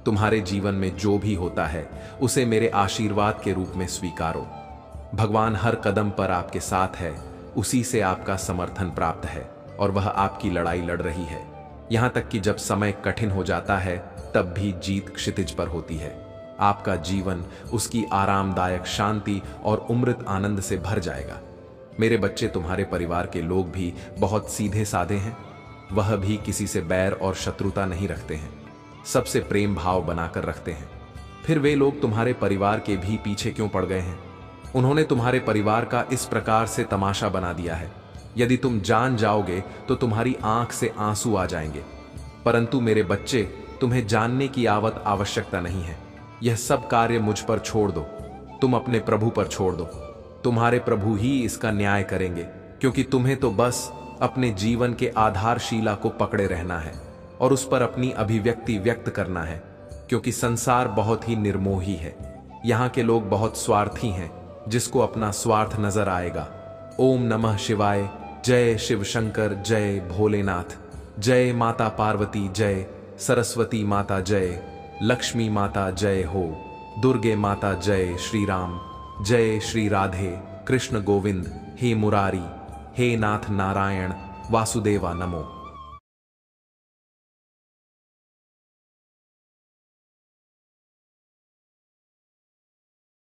तुम्हारे जीवन में जो भी होता है, उसे मेरे आशीर्वाद के रूप में स्वीकारो। भगवान हर कदम पर आपके साथ है, उसी से आपका समर्थन प्राप्त है और वह आपकी लड़ाई लड़ रही है। यहां तक कि जब समय कठिन हो जाता है, तब भी जीत क्षितिज पर होती है। आपका जीवन उसकी आरामदायक शांति और अमृत आनंद से भर जाएगा। मेरे बच्चे, तुम्हारे परिवार के लोग भी बहुत सीधे साधे हैं। वह भी किसी से बैर और शत्रुता नहीं रखते हैं, सबसे प्रेम भाव बनाकर रखते हैं। फिर वे लोग तुम्हारे परिवार के भी पीछे क्यों पड़ गए हैं? उन्होंने तुम्हारे परिवार का इस प्रकार से तमाशा बना दिया है। यदि तुम जान जाओगे तो तुम्हारी आंख से आंसू आ जाएंगे। परंतु मेरे बच्चे, तुम्हें जानने की आवश्यकता नहीं है। यह सब कार्य मुझ पर छोड़ दो, तुम अपने प्रभु पर छोड़ दो। तुम्हारे प्रभु ही इसका न्याय करेंगे, क्योंकि तुम्हें तो बस अपने जीवन के आधारशिला को पकड़े रहना है और उस पर अपनी अभिव्यक्ति व्यक्त करना है, क्योंकि संसार बहुत ही निर्मोही है। यहाँ के लोग बहुत स्वार्थी हैं, जिसको अपना स्वार्थ नजर आएगा। ओम नमः शिवाय। जय शिव शंकर, जय भोलेनाथ, जय माता पार्वती, जय सरस्वती माता, जय लक्ष्मी माता, जय हो दुर्गे माता, जय श्री राम, जय श्री राधे कृष्ण गोविंद, हे मुरारी, हे नाथ नारायण वासुदेवा, नमो।